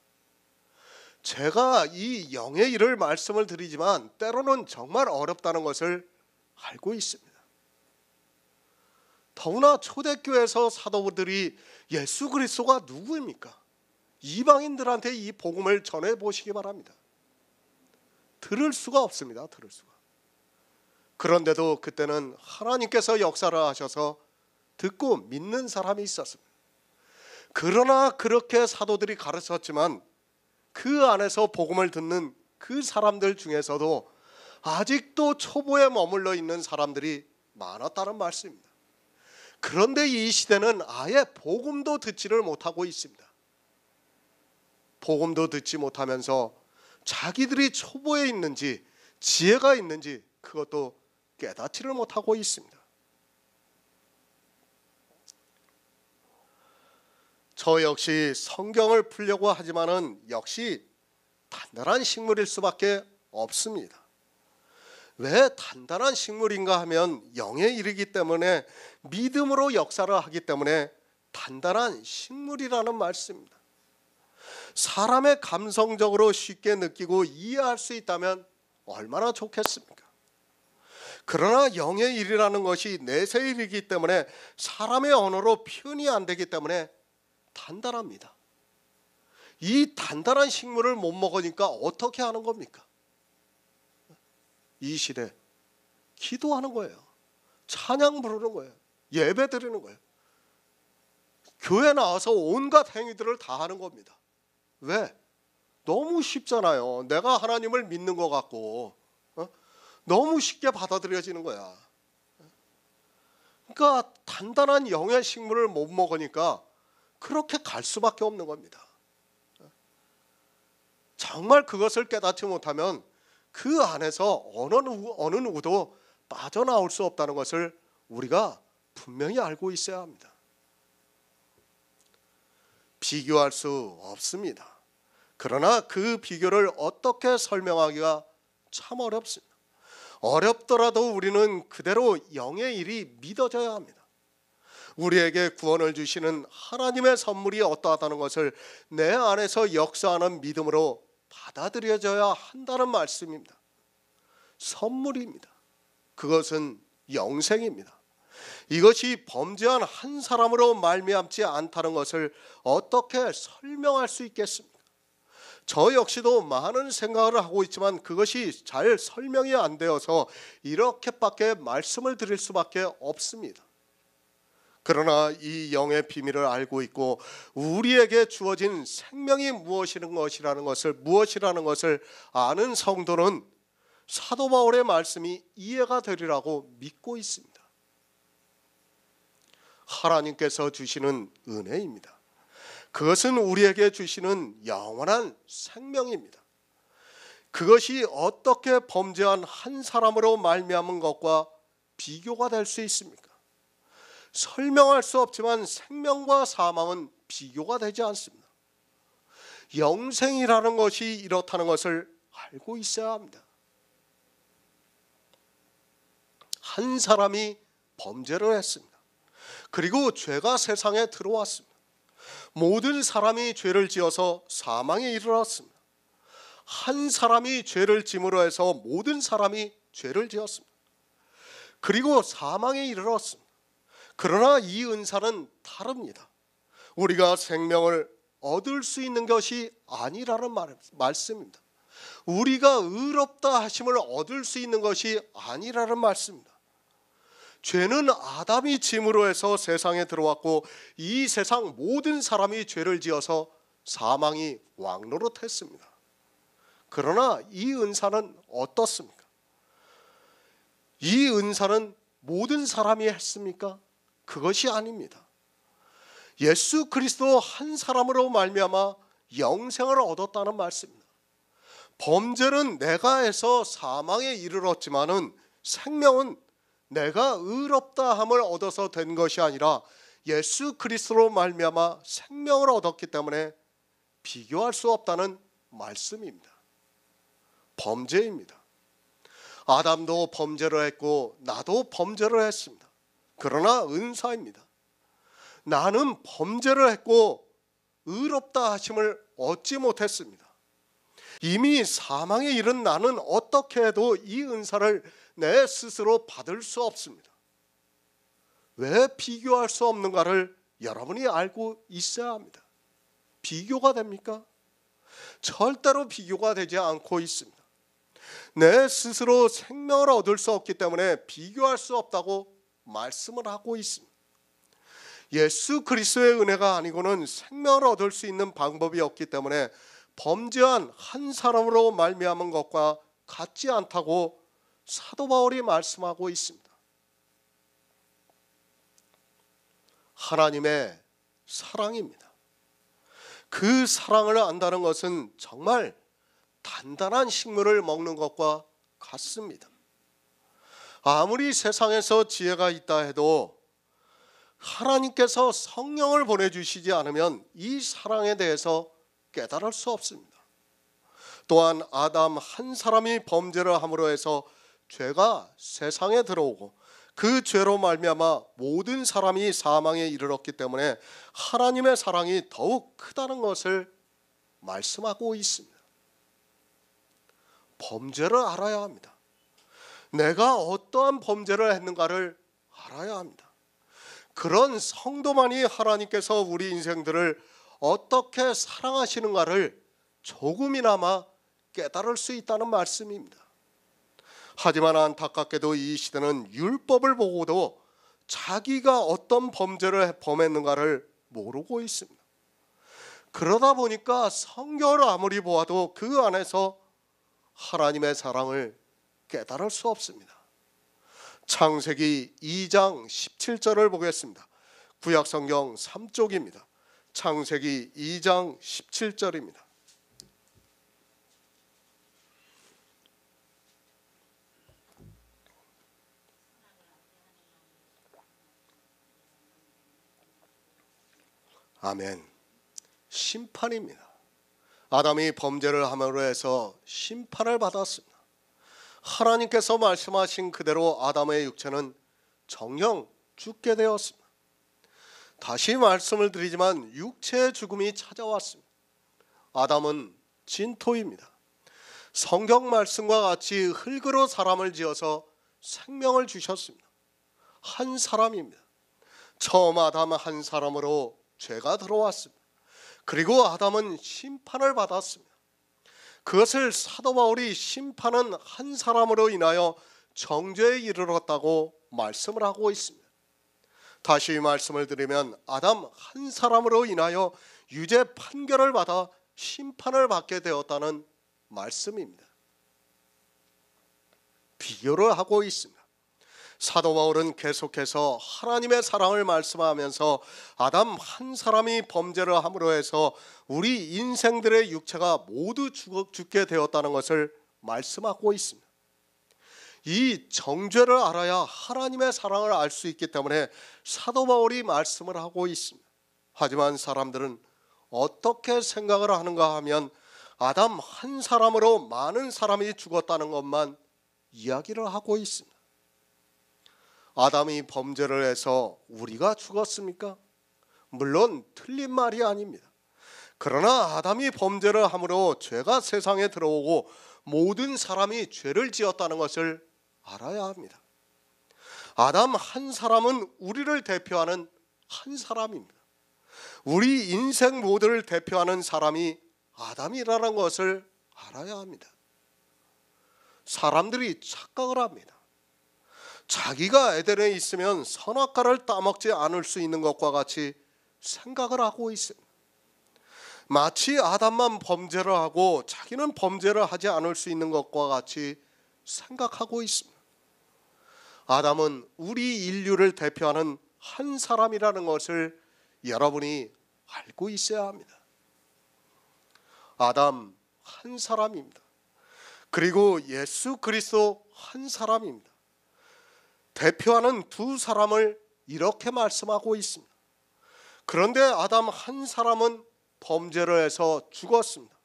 제가 이 영의 일을 말씀을 드리지만 때로는 정말 어렵다는 것을 알고 있습니다. 더구나 초대교회에서 사도들이 예수 그리스도가 누구입니까? 이방인들한테 이 복음을 전해 보시기 바랍니다. 들을 수가 없습니다. 들을 수가. 그런데도 그때는 하나님께서 역사를 하셔서 듣고 믿는 사람이 있었습니다. 그러나 그렇게 사도들이 가르쳤지만 그 안에서 복음을 듣는 그 사람들 중에서도 아직도 초보에 머물러 있는 사람들이 많았다는 말씀입니다. 그런데 이 시대는 아예 복음도 듣지를 못하고 있습니다. 복음도 듣지 못하면서 자기들이 초보에 있는지 지혜가 있는지 그것도 깨닫지를 못하고 있습니다. 저 역시 성경을 풀려고 하지만은 역시 단단한 식물일 수밖에 없습니다. 왜 단단한 식물인가 하면 영의 일이기 때문에 믿음으로 역사를 하기 때문에 단단한 식물이라는 말씀입니다. 사람의 감성적으로 쉽게 느끼고 이해할 수 있다면 얼마나 좋겠습니까? 그러나 영의 일이라는 것이 내세 일이기 때문에 사람의 언어로 표현이 안 되기 때문에 단단합니다. 이 단단한 식물을 못 먹으니까 어떻게 하는 겁니까? 이 시대 기도하는 거예요. 찬양 부르는 거예요. 예배 드리는 거예요. 교회 나와서 온갖 행위들을 다 하는 겁니다. 왜? 너무 쉽잖아요. 내가 하나님을 믿는 것 같고 너무 쉽게 받아들여지는 거야. 그러니까 단단한 영의 식물을 못 먹으니까 그렇게 갈 수밖에 없는 겁니다. 정말 그것을 깨닫지 못하면 그 안에서 어느 누구도 빠져나올 수 없다는 것을 우리가 분명히 알고 있어야 합니다. 비교할 수 없습니다. 그러나 그 비교를 어떻게 설명하기가 참 어렵습니다. 어렵더라도 우리는 그대로 영의 일이 믿어져야 합니다. 우리에게 구원을 주시는 하나님의 선물이 어떠하다는 것을 내 안에서 역사하는 믿음으로 받아들여져야 한다는 말씀입니다. 선물입니다. 그것은 영생입니다. 이것이 범죄한 한 사람으로 말미암지 않다는 것을 어떻게 설명할 수 있겠습니까? 저 역시도 많은 생각을 하고 있지만 그것이 잘 설명이 안 되어서 이렇게밖에 말씀을 드릴 수밖에 없습니다. 그러나 이 영의 비밀을 알고 있고 우리에게 주어진 생명이 무엇이라는 것을 아는 성도는 사도 바울의 말씀이 이해가 되리라고 믿고 있습니다. 하나님께서 주시는 은혜입니다. 그것은 우리에게 주시는 영원한 생명입니다. 그것이 어떻게 범죄한 한 사람으로 말미암은 것과 비교가 될 수 있습니까? 설명할 수 없지만 생명과 사망은 비교가 되지 않습니다. 영생이라는 것이 이렇다는 것을 알고 있어야 합니다. 한 사람이 범죄를 했습니다. 그리고 죄가 세상에 들어왔습니다. 모든 사람이 죄를 지어서 사망에 이르렀습니다. 한 사람이 죄를 짐으로 해서 모든 사람이 죄를 지었습니다. 그리고 사망에 이르렀습니다. 그러나 이 은사는 다릅니다. 우리가 생명을 얻을 수 있는 것이 아니라는 말씀입니다. 우리가 의롭다 하심을 얻을 수 있는 것이 아니라는 말씀입니다. 죄는 아담이 짐으로 해서 세상에 들어왔고 이 세상 모든 사람이 죄를 지어서 사망이 왕노릇했습니다. 그러나 이 은사는 어떻습니까? 이 은사는 모든 사람이 했습니까? 그것이 아닙니다. 예수 그리스도 한 사람으로 말미암아 영생을 얻었다는 말씀입니다. 범죄는 내가 해서 사망에 이르렀지만은 생명은 내가 의롭다 함을 얻어서 된 것이 아니라 예수 그리스도로 말미암아 생명을 얻었기 때문에 비교할 수 없다는 말씀입니다. 범죄입니다. 아담도 범죄를 했고 나도 범죄를 했습니다. 그러나 은사입니다. 나는 범죄를 했고 의롭다 하심을 얻지 못했습니다. 이미 사망에 이른 나는 어떻게 해도 이 은사를 내 스스로 받을 수 없습니다. 왜 비교할 수 없는가를 여러분이 알고 있어야 합니다. 비교가 됩니까? 절대로 비교가 되지 않고 있습니다. 내 스스로 생명을 얻을 수 없기 때문에 비교할 수 없다고 말씀을 하고 있습니다. 예수 그리스도의 은혜가 아니고는 생명을 얻을 수 있는 방법이 없기 때문에 범죄한 한 사람으로 말미암은 것과 같지 않다고 사도 바울이 말씀하고 있습니다. 하나님의 사랑입니다. 그 사랑을 안다는 것은 정말 단단한 식물을 먹는 것과 같습니다. 아무리 세상에서 지혜가 있다 해도 하나님께서 성령을 보내주시지 않으면 이 사랑에 대해서 깨달을 수 없습니다. 또한 아담 한 사람이 범죄를 함으로 해서 죄가 세상에 들어오고 그 죄로 말미암아 모든 사람이 사망에 이르렀기 때문에 하나님의 사랑이 더욱 크다는 것을 말씀하고 있습니다. 범죄를 알아야 합니다. 내가 어떠한 범죄를 했는가를 알아야 합니다. 그런 성도만이 하나님께서 우리 인생들을 어떻게 사랑하시는가를 조금이나마 깨달을 수 있다는 말씀입니다. 하지만 안타깝게도 이 시대는 율법을 보고도 자기가 어떤 범죄를 범했는가를 모르고 있습니다. 그러다 보니까 성경을 아무리 보아도 그 안에서 하나님의 사랑을 깨달을 수 없습니다. 창세기 2장 17절을 보겠습니다. 구약성경 3쪽입니다. 창세기 2장 17절입니다. 아멘. 심판입니다. 아담이 범죄를 함으로 해서 심판을 받았습니다. 하나님께서 말씀하신 그대로 아담의 육체는 정녕 죽게 되었습니다. 다시 말씀을 드리지만 육체의 죽음이 찾아왔습니다. 아담은 진토입니다. 성경 말씀과 같이 흙으로 사람을 지어서 생명을 주셨습니다. 한 사람입니다. 처음 아담 한 사람으로 죄가 들어왔습니다. 그리고 아담은 심판을 받았습니다. 그것을 사도 바울이 심판은 한 사람으로 인하여 정죄에 이르렀다고 말씀을 하고 있습니다. 다시 말씀을 드리면 아담 한 사람으로 인하여 유죄 판결을 받아 심판을 받게 되었다는 말씀입니다. 비교를 하고 있습니다. 사도 바울은 계속해서 하나님의 사랑을 말씀하면서 아담 한 사람이 범죄를 함으로 해서 우리 인생들의 육체가 모두 죽게 되었다는 것을 말씀하고 있습니다. 이 정죄를 알아야 하나님의 사랑을 알 수 있기 때문에 사도 바울이 말씀을 하고 있습니다. 하지만 사람들은 어떻게 생각을 하는가 하면 아담 한 사람으로 많은 사람이 죽었다는 것만 이야기를 하고 있습니다. 아담이 범죄를 해서 우리가 죽었습니까? 물론 틀린 말이 아닙니다. 그러나 아담이 범죄를 함으로 죄가 세상에 들어오고 모든 사람이 죄를 지었다는 것을 알아야 합니다. 아담 한 사람은 우리를 대표하는 한 사람입니다. 우리 인생 모두를 대표하는 사람이 아담이라는 것을 알아야 합니다. 사람들이 착각을 합니다. 자기가 에덴에 있으면 선악과를 따먹지 않을 수 있는 것과 같이 생각을 하고 있습니다. 마치 아담만 범죄를 하고 자기는 범죄를 하지 않을 수 있는 것과 같이 생각하고 있습니다. 아담은 우리 인류를 대표하는 한 사람이라는 것을 여러분이 알고 있어야 합니다. 아담 한 사람입니다. 그리고 예수 그리스도 한 사람입니다. 대표하는 두 사람을 이렇게 말씀하고 있습니다. 그런데 아담 한 사람은 범죄를 해서 죽었습니다.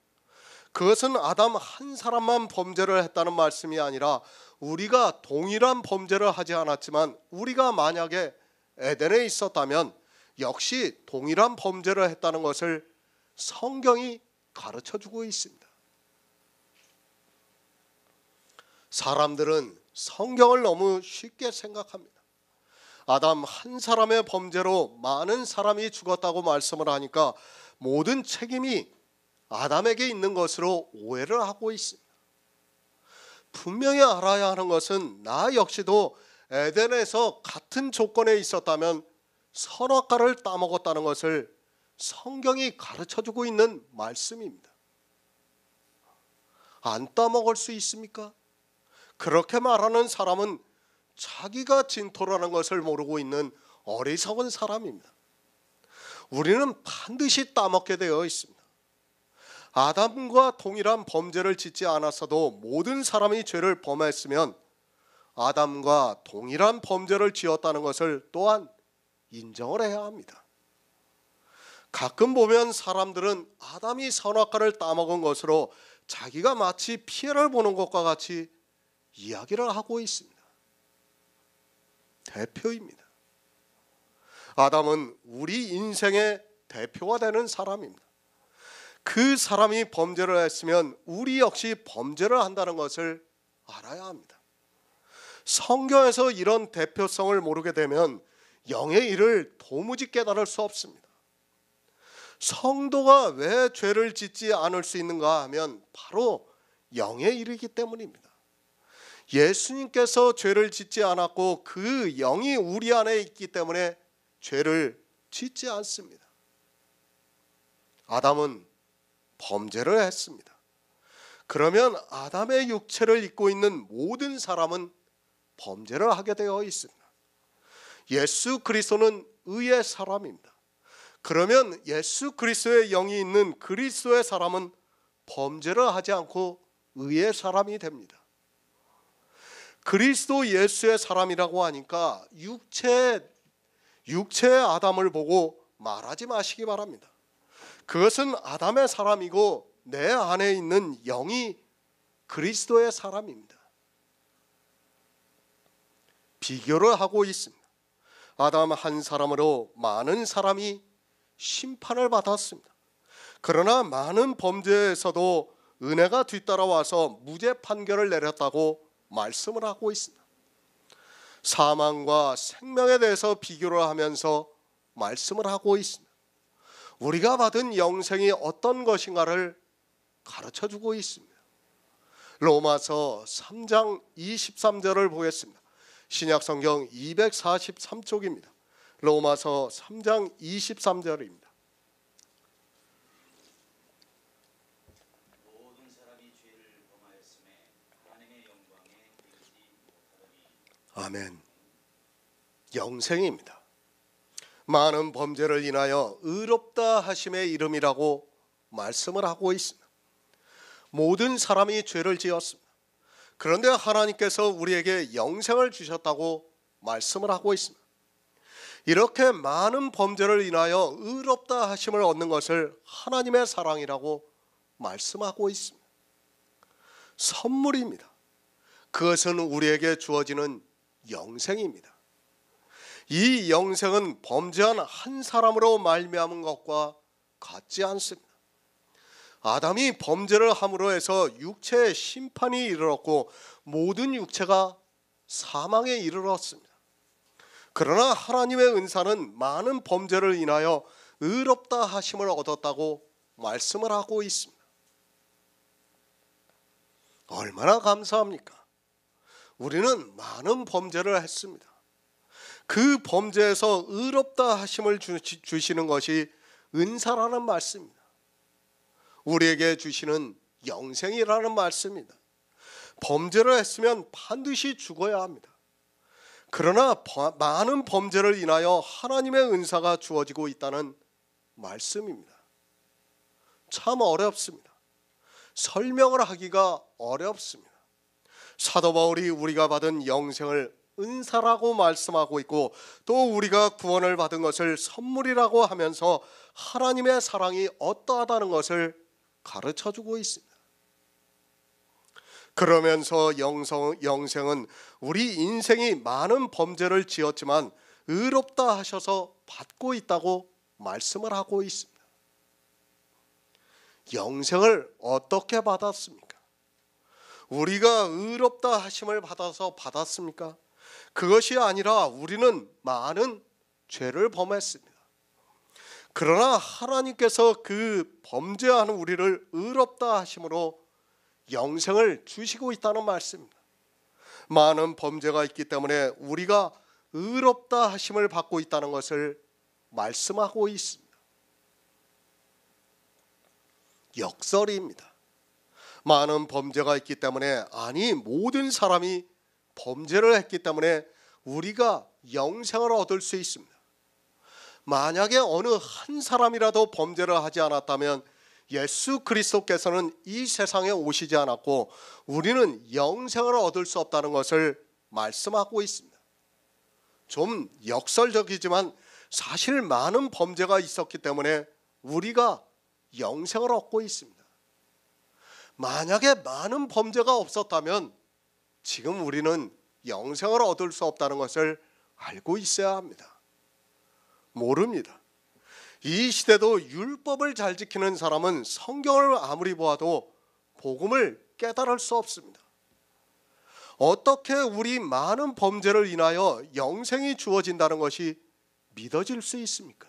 그것은 아담 한 사람만 범죄를 했다는 말씀이 아니라 우리가 동일한 범죄를 하지 않았지만 우리가 만약에 에덴에 있었다면 역시 동일한 범죄를 했다는 것을 성경이 가르쳐주고 있습니다. 사람들은 성경을 너무 쉽게 생각합니다. 아담 한 사람의 범죄로 많은 사람이 죽었다고 말씀을 하니까 모든 책임이 아담에게 있는 것으로 오해를 하고 있습니다. 분명히 알아야 하는 것은 나 역시도 에덴에서 같은 조건에 있었다면 선악과를 따먹었다는 것을 성경이 가르쳐주고 있는 말씀입니다. 안 따먹을 수 있습니까? 그렇게 말하는 사람은 자기가 진토라는 것을 모르고 있는 어리석은 사람입니다. 우리는 반드시 따먹게 되어 있습니다. 아담과 동일한 범죄를 짓지 않았어도 모든 사람이 죄를 범했으면 아담과 동일한 범죄를 지었다는 것을 또한 인정을 해야 합니다. 가끔 보면 사람들은 아담이 선악과를 따먹은 것으로 자기가 마치 피해를 보는 것과 같이 이야기를 하고 있습니다. 대표입니다. 아담은 우리 인생의 대표가 되는 사람입니다. 그 사람이 범죄를 했으면 우리 역시 범죄를 한다는 것을 알아야 합니다. 성경에서 이런 대표성을 모르게 되면 영의 일을 도무지 깨달을 수 없습니다. 성도가 왜 죄를 짓지 않을 수 있는가 하면 바로 영의 일이기 때문입니다. 예수님께서 죄를 짓지 않았고 그 영이 우리 안에 있기 때문에 죄를 짓지 않습니다. 아담은 범죄를 했습니다. 그러면 아담의 육체를 입고 있는 모든 사람은 범죄를 하게 되어 있습니다. 예수 그리스도는 의의 사람입니다. 그러면 예수 그리스도의 영이 있는 그리스도의 사람은 범죄를 하지 않고 의의 사람이 됩니다. 그리스도 예수의 사람이라고 하니까 육체의 아담을 보고 말하지 마시기 바랍니다. 그것은 아담의 사람이고 내 안에 있는 영이 그리스도의 사람입니다. 비교를 하고 있습니다. 아담 한 사람으로 많은 사람이 심판을 받았습니다. 그러나 많은 범죄에서도 은혜가 뒤따라와서 무죄 판결을 내렸다고 말씀을 하고 있습니다. 사망과 생명에 대해서 비교를 하면서 말씀을 하고 있습니다. 우리가 받은 영생이 어떤 것인가를 가르쳐주고 있습니다. 로마서 3장 23절을 보겠습니다. 신약성경 243쪽입니다. 로마서 3장 23절입니다. 모든 사람이 죄를 범하였음에 하나님의 영광에 이르지 못하더니. 아멘. 영생입니다. 많은 범죄를 인하여 의롭다 하심의 이름이라고 말씀을 하고 있습니다. 모든 사람이 죄를 지었습니다. 그런데 하나님께서 우리에게 영생을 주셨다고 말씀을 하고 있습니다. 이렇게 많은 범죄를 인하여 의롭다 하심을 얻는 것을 하나님의 사랑이라고 말씀하고 있습니다. 선물입니다. 그것은 우리에게 주어지는 영생입니다. 이 영생은 범죄한 한 사람으로 말미암은 것과 같지 않습니다. 아담이 범죄를 함으로 해서 육체의 심판이 이르렀고 모든 육체가 사망에 이르렀습니다. 그러나 하나님의 은사는 많은 범죄를 인하여 의롭다 하심을 얻었다고 말씀을 하고 있습니다. 얼마나 감사합니까? 우리는 많은 범죄를 했습니다. 그 범죄에서 의롭다 하심을 주시는 것이 은사라는 말씀입니다. 우리에게 주시는 영생이라는 말씀입니다. 범죄를 했으면 반드시 죽어야 합니다. 그러나 많은 범죄를 인하여 하나님의 은사가 주어지고 있다는 말씀입니다. 참 어렵습니다. 설명을 하기가 어렵습니다. 사도 바울이 우리가 받은 영생을 은사라고 말씀하고 있고 또 우리가 구원을 받은 것을 선물이라고 하면서 하나님의 사랑이 어떠하다는 것을 가르쳐주고 있습니다. 그러면서 영생은 우리 인생이 많은 범죄를 지었지만 의롭다 하셔서 받고 있다고 말씀을 하고 있습니다. 영생을 어떻게 받았습니까? 우리가 의롭다 하심을 받아서 받았습니까? 그것이 아니라 우리는 많은 죄를 범했습니다. 그러나 하나님께서 그 범죄하는 우리를 의롭다 하심으로 영생을 주시고 있다는 말씀입니다. 많은 범죄가 있기 때문에 우리가 의롭다 하심을 받고 있다는 것을 말씀하고 있습니다. 역설입니다. 많은 범죄가 있기 때문에 아니 모든 사람이 범죄를 했기 때문에 우리가 영생을 얻을 수 있습니다. 만약에 어느 한 사람이라도 범죄를 하지 않았다면 예수 그리스도께서는 이 세상에 오시지 않았고 우리는 영생을 얻을 수 없다는 것을 말씀하고 있습니다. 좀 역설적이지만 사실 많은 범죄가 있었기 때문에 우리가 영생을 얻고 있습니다. 만약에 많은 범죄가 없었다면 지금 우리는 영생을 얻을 수 없다는 것을 알고 있어야 합니다. 모릅니다. 이 시대도 율법을 잘 지키는 사람은 성경을 아무리 보아도 복음을 깨달을 수 없습니다. 어떻게 우리 많은 범죄를 인하여 영생이 주어진다는 것이 믿어질 수 있습니까?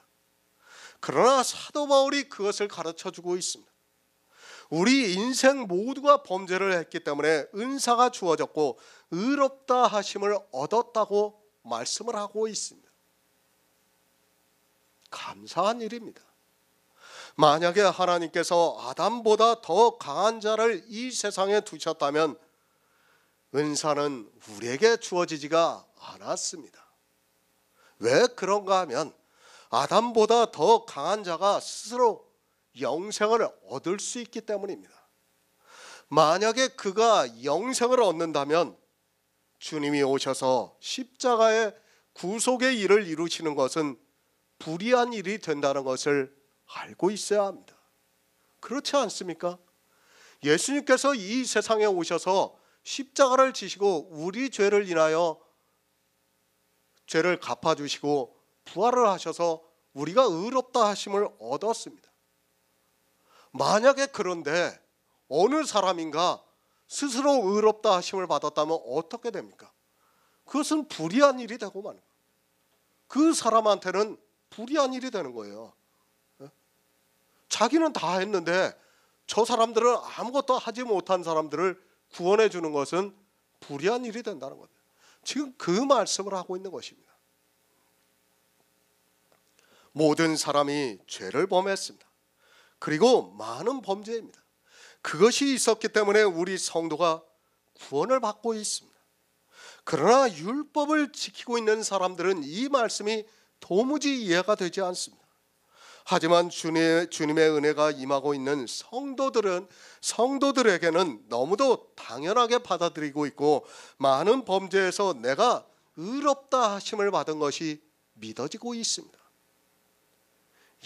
그러나 사도 바울이 그것을 가르쳐주고 있습니다. 우리 인생 모두가 범죄를 했기 때문에 은사가 주어졌고 의롭다 하심을 얻었다고 말씀을 하고 있습니다. 감사한 일입니다. 만약에 하나님께서 아담보다 더 강한 자를 이 세상에 두셨다면 은사는 우리에게 주어지지가 않았습니다. 왜 그런가 하면 아담보다 더 강한 자가 스스로 영생을 얻을 수 있기 때문입니다. 만약에 그가 영생을 얻는다면 주님이 오셔서 십자가의 구속의 일을 이루시는 것은 불의한 일이 된다는 것을 알고 있어야 합니다. 그렇지 않습니까? 예수님께서 이 세상에 오셔서 십자가를 지시고 우리 죄를 인하여 죄를 갚아주시고 부활을 하셔서 우리가 의롭다 하심을 얻었습니다. 만약에 그런데 어느 사람인가 스스로 의롭다 하심을 받았다면 어떻게 됩니까? 그것은 불의한 일이 되고 마는 거예요. 그 사람한테는 불의한 일이 되는 거예요. 자기는 다 했는데 저 사람들은 아무것도 하지 못한 사람들을 구원해 주는 것은 불의한 일이 된다는 거예요. 지금 그 말씀을 하고 있는 것입니다. 모든 사람이 죄를 범했습니다. 그리고 많은 범죄입니다. 그것이 있었기 때문에 우리 성도가 구원을 받고 있습니다. 그러나 율법을 지키고 있는 사람들은 이 말씀이 도무지 이해가 되지 않습니다. 하지만 주님의 은혜가 임하고 있는 성도들에게는 너무도 당연하게 받아들이고 있고, 많은 범죄에서 내가 의롭다 하심을 받은 것이 믿어지고 있습니다.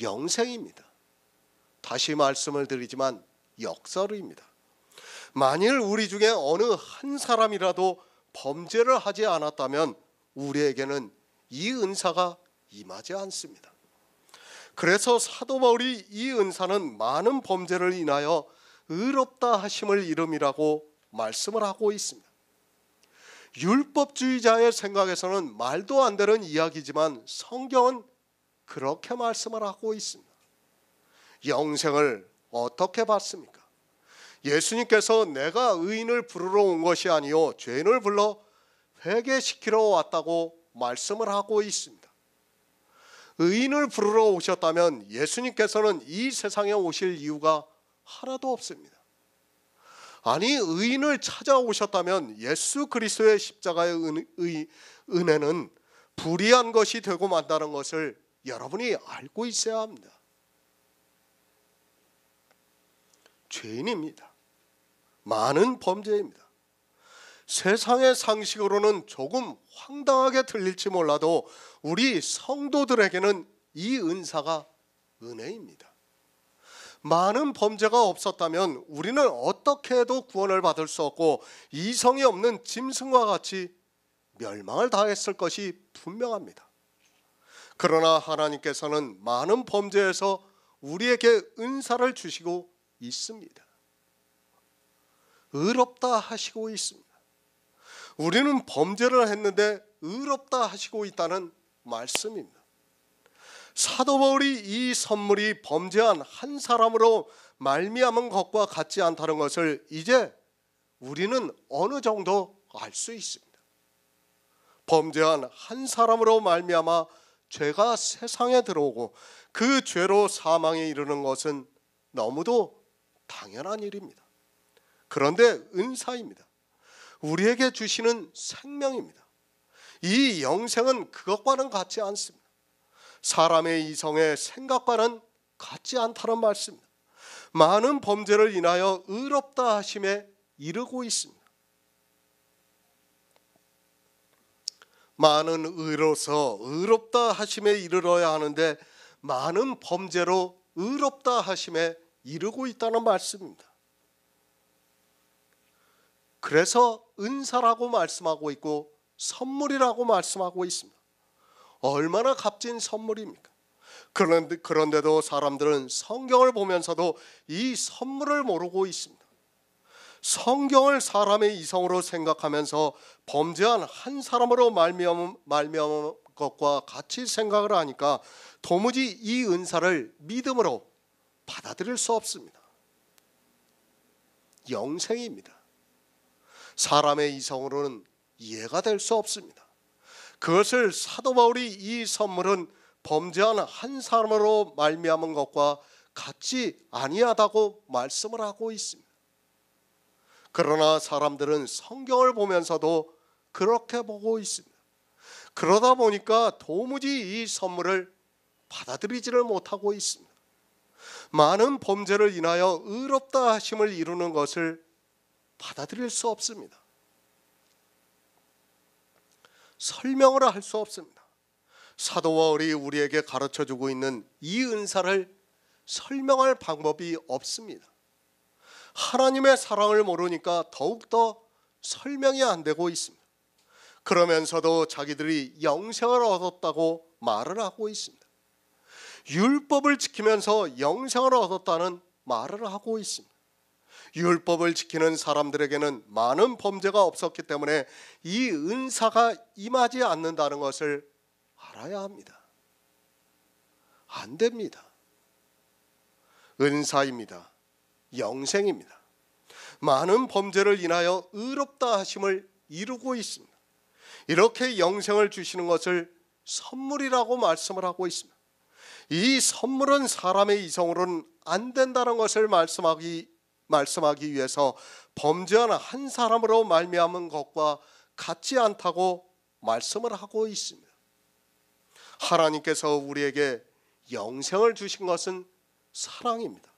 영생입니다. 다시 말씀을 드리지만 역설입니다. 만일 우리 중에 어느 한 사람이라도 범죄를 하지 않았다면 우리에게는 이 은사가 임하지 않습니다. 그래서 사도 바울이 이 은사는 많은 범죄를 인하여 의롭다 하심을 이름이라고 말씀을 하고 있습니다. 율법주의자의 생각에서는 말도 안 되는 이야기지만 성경은 그렇게 말씀을 하고 있습니다. 영생을 어떻게 받습니까? 예수님께서 내가 의인을 부르러 온 것이 아니요 죄인을 불러 회개시키러 왔다고 말씀을 하고 있습니다. 의인을 부르러 오셨다면 예수님께서는 이 세상에 오실 이유가 하나도 없습니다. 아니, 의인을 찾아오셨다면 예수 그리스도의 십자가의 은혜는 불의한 것이 되고 만다는 것을 여러분이 알고 있어야 합니다. 죄인입니다. 많은 범죄입니다. 세상의 상식으로는 조금 황당하게 들릴지 몰라도 우리 성도들에게는 이 은사가 은혜입니다. 많은 범죄가 없었다면 우리는 어떻게 해도 구원을 받을 수 없고 이성이 없는 짐승과 같이 멸망을 당했을 것이 분명합니다. 그러나 하나님께서는 많은 범죄에서 우리에게 은사를 주시고 있습니다. 의롭다 하시고 있습니다. 우리는 범죄를 했는데 의롭다 하시고 있다는 말씀입니다. 사도 바울이 이 선물이 범죄한 한 사람으로 말미암은 것과 같지 않다는 것을 이제 우리는 어느 정도 알 수 있습니다. 범죄한 한 사람으로 말미암아 죄가 세상에 들어오고 그 죄로 사망에 이르는 것은 너무도 당연한 일입니다. 그런데 은사입니다. 우리에게 주시는 생명입니다. 이 영생은 그것과는 같지 않습니다. 사람의 이성의 생각과는 같지 않다는 말씀입니다. 많은 범죄를 인하여 의롭다 하심에 이르고 있습니다. 많은 의로서 의롭다 하심에 이르러야 하는데 많은 범죄로 의롭다 하심에 이르고 있다는 말씀입니다. 그래서 은사라고 말씀하고 있고 선물이라고 말씀하고 있습니다. 얼마나 값진 선물입니까? 그런데도 사람들은 성경을 보면서도 이 선물을 모르고 있습니다. 성경을 사람의 이성으로 생각하면서 범죄한 한 사람으로 말미암은 것과 같이 생각을 하니까 도무지 이 은사를 믿음으로 받아들일 수 없습니다. 영생입니다. 사람의 이성으로는 이해가 될 수 없습니다. 그것을 사도 바울이 이 선물은 범죄한 한 사람으로 말미암은 것과 같지 아니하다고 말씀을 하고 있습니다. 그러나 사람들은 성경을 보면서도 그렇게 보고 있습니다. 그러다 보니까 도무지 이 선물을 받아들이지를 못하고 있습니다. 많은 범죄를 인하여 의롭다 하심을 이루는 것을 받아들일 수 없습니다. 설명을 할 수 없습니다. 사도 바울이 우리에게 가르쳐주고 있는 이 은사를 설명할 방법이 없습니다. 하나님의 사랑을 모르니까 더욱더 설명이 안 되고 있습니다. 그러면서도 자기들이 영생을 얻었다고 말을 하고 있습니다. 율법을 지키면서 영생을 얻었다는 말을 하고 있습니다. 율법을 지키는 사람들에게는 많은 범죄가 없었기 때문에 이 은사가 임하지 않는다는 것을 알아야 합니다. 안 됩니다. 은사입니다. 영생입니다. 많은 범죄를 인하여 의롭다 하심을 이루고 있습니다. 이렇게 영생을 주시는 것을 선물이라고 말씀을 하고 있습니다. 이 선물은 사람의 이성으로는 안 된다는 것을 말씀하기 위해서 범죄한 한 사람으로 말미암은 것과 같지 않다고 말씀을 하고 있습니다. 하나님께서 우리에게 영생을 주신 것은 사랑입니다.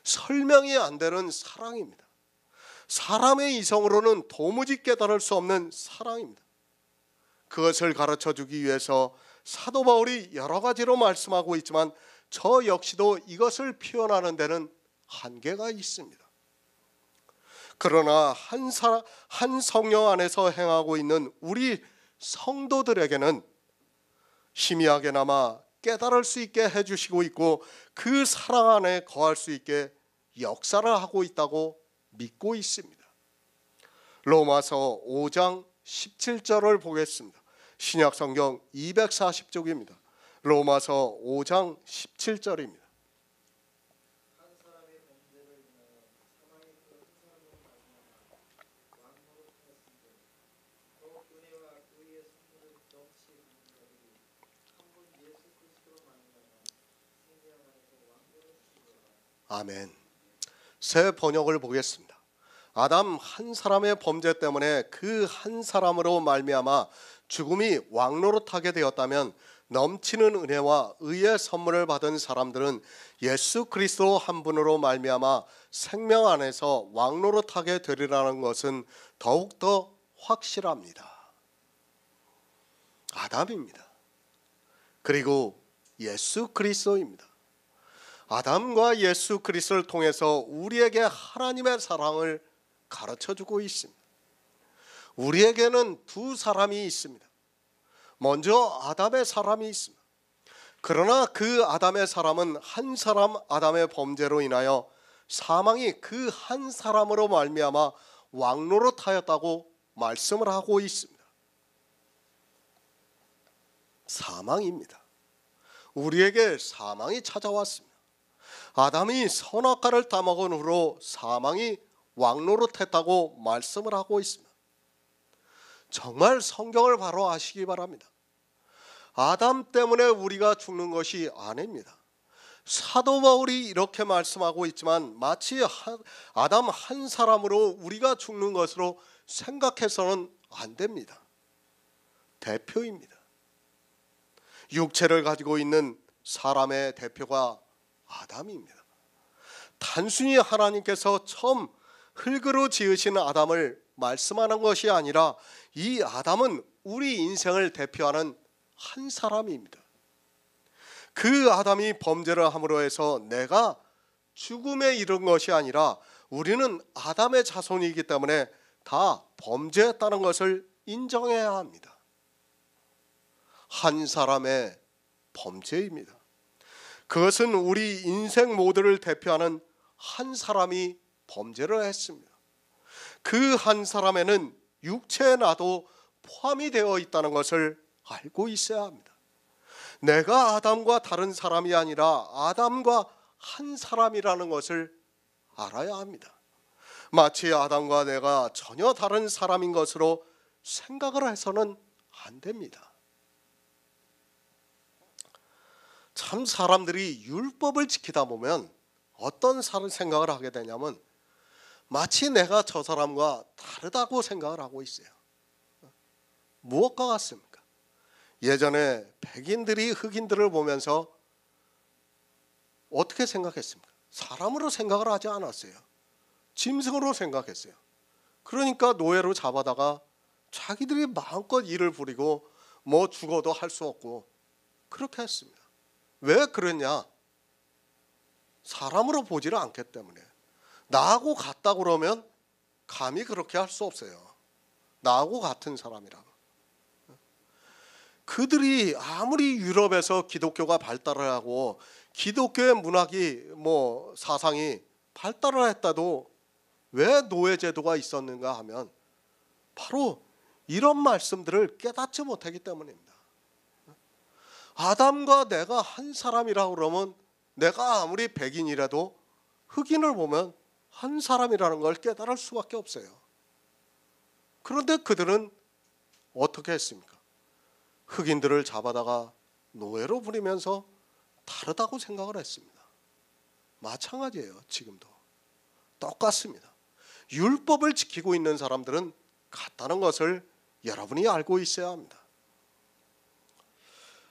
설명이 안 되는 사랑입니다. 사람의 이성으로는 도무지 깨달을 수 없는 사랑입니다. 그것을 가르쳐 주기 위해서 사도 바울이 여러 가지로 말씀하고 있지만 저 역시도 이것을 표현하는 데는 한계가 있습니다. 그러나 한 성령 안에서 행하고 있는 우리 성도들에게는 희미하게나마 깨달을 수 있게 해주시고 있고 그 사랑 안에 거할 수 있게 역사를 하고 있다고 믿고 있습니다. 로마서 5장 17절을 보겠습니다. 신약성경 240쪽입니다. 로마서 5장 17절입니다. 아멘. 새 번역을 보겠습니다. 아담 한 사람의 범죄 때문에 그 한 사람으로 말미암아 죽음이 왕노릇하게 되었다면 넘치는 은혜와 의의 선물을 받은 사람들은 예수 그리스도 한 분으로 말미암아 생명 안에서 왕노릇하게 되리라는 것은 더욱더 확실합니다. 아담입니다. 그리고 예수 그리스도입니다. 아담과 예수 그리스도를 통해서 우리에게 하나님의 사랑을 가르쳐주고 있습니다. 우리에게는 두 사람이 있습니다. 먼저 아담의 사람이 있습니다. 그러나 그 아담의 사람은 한 사람 아담의 범죄로 인하여 사망이 그 한 사람으로 말미암아 왕노릇하였다고 말씀을 하고 있습니다. 사망입니다. 우리에게 사망이 찾아왔습니다. 아담이 선악과를 따먹은 후로 사망이 왕노릇했다고 말씀을 하고 있습니다. 정말 성경을 바로 아시기 바랍니다. 아담 때문에 우리가 죽는 것이 아닙니다. 사도 바울이 이렇게 말씀하고 있지만 마치 아담 한 사람으로 우리가 죽는 것으로 생각해서는 안 됩니다. 대표입니다. 육체를 가지고 있는 사람의 대표가 아담입니다. 단순히 하나님께서 처음 흙으로 지으신 아담을 말씀하는 것이 아니라 이 아담은 우리 인생을 대표하는 한 사람입니다. 그 아담이 범죄를 함으로 해서 내가 죽음에 이른 것이 아니라 우리는 아담의 자손이기 때문에 다 범죄했다는 것을 인정해야 합니다. 한 사람의 범죄입니다. 그것은 우리 인생 모두를 대표하는 한 사람이 범죄를 했습니다. 그 한 사람에는 육체의 나도 포함이 되어 있다는 것을 알고 있어야 합니다. 내가 아담과 다른 사람이 아니라 아담과 한 사람이라는 것을 알아야 합니다. 마치 아담과 내가 전혀 다른 사람인 것으로 생각을 해서는 안 됩니다. 참 사람들이 율법을 지키다 보면 어떤 생각을 하게 되냐면 마치 내가 저 사람과 다르다고 생각을 하고 있어요. 무엇과 같습니까? 예전에 백인들이 흑인들을 보면서 어떻게 생각했습니까? 사람으로 생각을 하지 않았어요. 짐승으로 생각했어요. 그러니까 노예로 잡아다가 자기들이 마음껏 일을 부리고 뭐 죽어도 할 수 없고 그렇게 했습니다. 왜 그랬냐? 사람으로 보지를 않기 때문에. 나하고 같다 그러면 감히 그렇게 할 수 없어요. 나하고 같은 사람이라고. 그들이 아무리 유럽에서 기독교가 발달을 하고 기독교의 문학이 사상이 발달을 했다도 왜 노예제도가 있었는가 하면 바로 이런 말씀들을 깨닫지 못하기 때문입니다. 아담과 내가 한 사람이라고 그러면 내가 아무리 백인이라도 흑인을 보면 한 사람이라는 걸 깨달을 수밖에 없어요. 그런데 그들은 어떻게 했습니까? 흑인들을 잡아다가 노예로 부리면서 다르다고 생각을 했습니다. 마찬가지예요. 지금도 똑같습니다. 율법을 지키고 있는 사람들은 같다는 것을 여러분이 알고 있어야 합니다.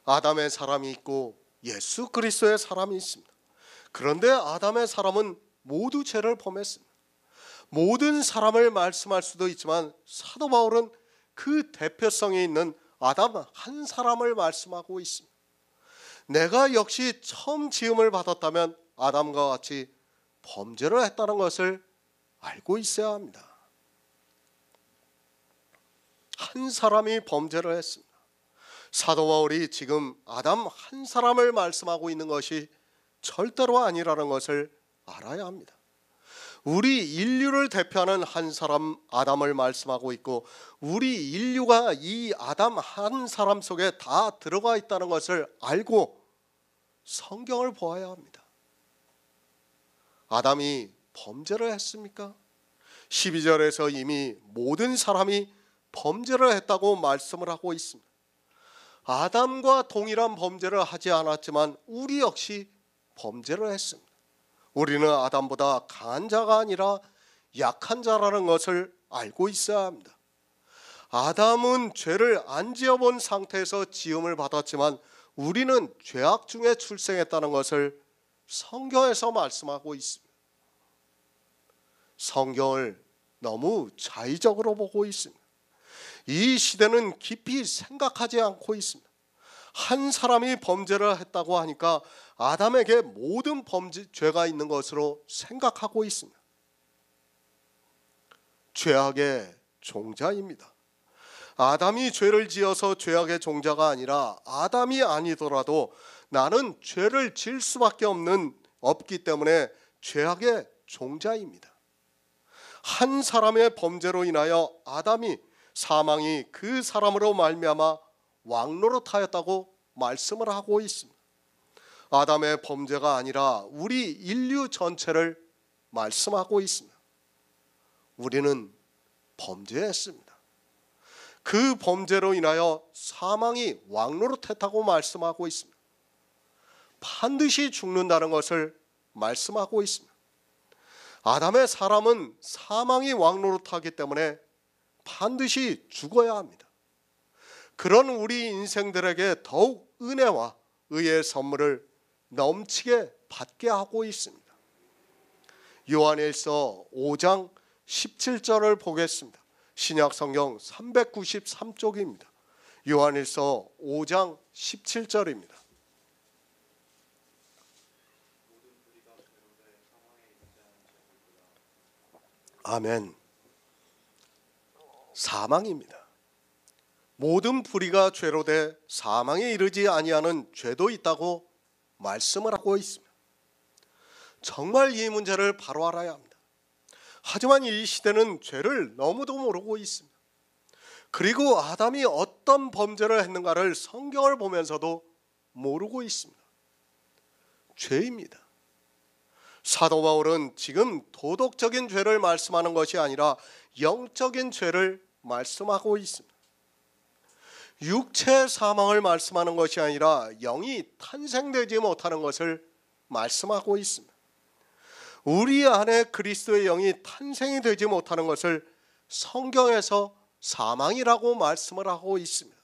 아담의 사람이 있고 예수 그리스도의 사람이 있습니다. 그런데 아담의 사람은 모두 죄를 범했습니다. 모든 사람을 말씀할 수도 있지만 사도 바울은 그 대표성이 있는 아담 한 사람을 말씀하고 있습니다. 내가 역시 처음 지음을 받았다면 아담과 같이 범죄를 했다는 것을 알고 있어야 합니다. 한 사람이 범죄를 했습니다. 사도 바울이 지금 아담 한 사람을 말씀하고 있는 것이 절대로 아니라는 것을 알아야 합니다. 우리 인류를 대표하는 한 사람 아담을 말씀하고 있고 우리 인류가 이 아담 한 사람 속에 다 들어가 있다는 것을 알고 성경을 보아야 합니다. 아담이 범죄를 했습니까? 12절에서 이미 모든 사람이 범죄를 했다고 말씀을 하고 있습니다. 아담과 동일한 범죄를 하지 않았지만 우리 역시 범죄를 했습니다. 우리는 아담보다 강한 자가 아니라 약한 자라는 것을 알고 있어야 합니다. 아담은 죄를 안 지어본 상태에서 지음을 받았지만 우리는 죄악 중에 출생했다는 것을 성경에서 말씀하고 있습니다. 성경을 너무 자의적으로 보고 있습니다. 이 시대는 깊이 생각하지 않고 있습니다. 한 사람이 범죄를 했다고 하니까 아담에게 모든 죄가 있는 것으로 생각하고 있습니다. 죄악의 종자입니다. 아담이 죄를 지어서 죄악의 종자가 아니라 아담이 아니더라도 나는 죄를 질 수밖에 없기 때문에 죄악의 종자입니다. 한 사람의 범죄로 인하여 사망이 그 사람으로 말미암아 왕노릇하였다고 말씀을 하고 있습니다. 아담의 범죄가 아니라 우리 인류 전체를 말씀하고 있습니다. 우리는 범죄했습니다. 그 범죄로 인하여 사망이 왕노릇했다고 말씀하고 있습니다. 반드시 죽는다는 것을 말씀하고 있습니다. 아담의 사람은 사망이 왕노릇하기 때문에 반드시 죽어야 합니다. 그런 우리 인생들에게 더욱 은혜와 의의 선물을 넘치게 받게 하고 있습니다. 요한일서 5장 17절을 보겠습니다. 신약성경 393쪽입니다. 요한일서 5장 17절입니다. 아멘. 사망입니다. 모든 불의가 죄로 돼 사망에 이르지 아니하는 죄도 있다고 말씀을 하고 있습니다. 정말 이 문제를 바로 알아야 합니다. 하지만 이 시대는 죄를 너무도 모르고 있습니다. 그리고 아담이 어떤 범죄를 했는가를 성경을 보면서도 모르고 있습니다. 죄입니다. 사도 바울은 지금 도덕적인 죄를 말씀하는 것이 아니라 영적인 죄를 말씀하고 있습니다. 육체의 사망을 말씀하는 것이 아니라 영이 탄생되지 못하는 것을 말씀하고 있습니다. 우리 안에 그리스도의 영이 탄생이 되지 못하는 것을 성경에서 사망이라고 말씀을 하고 있습니다.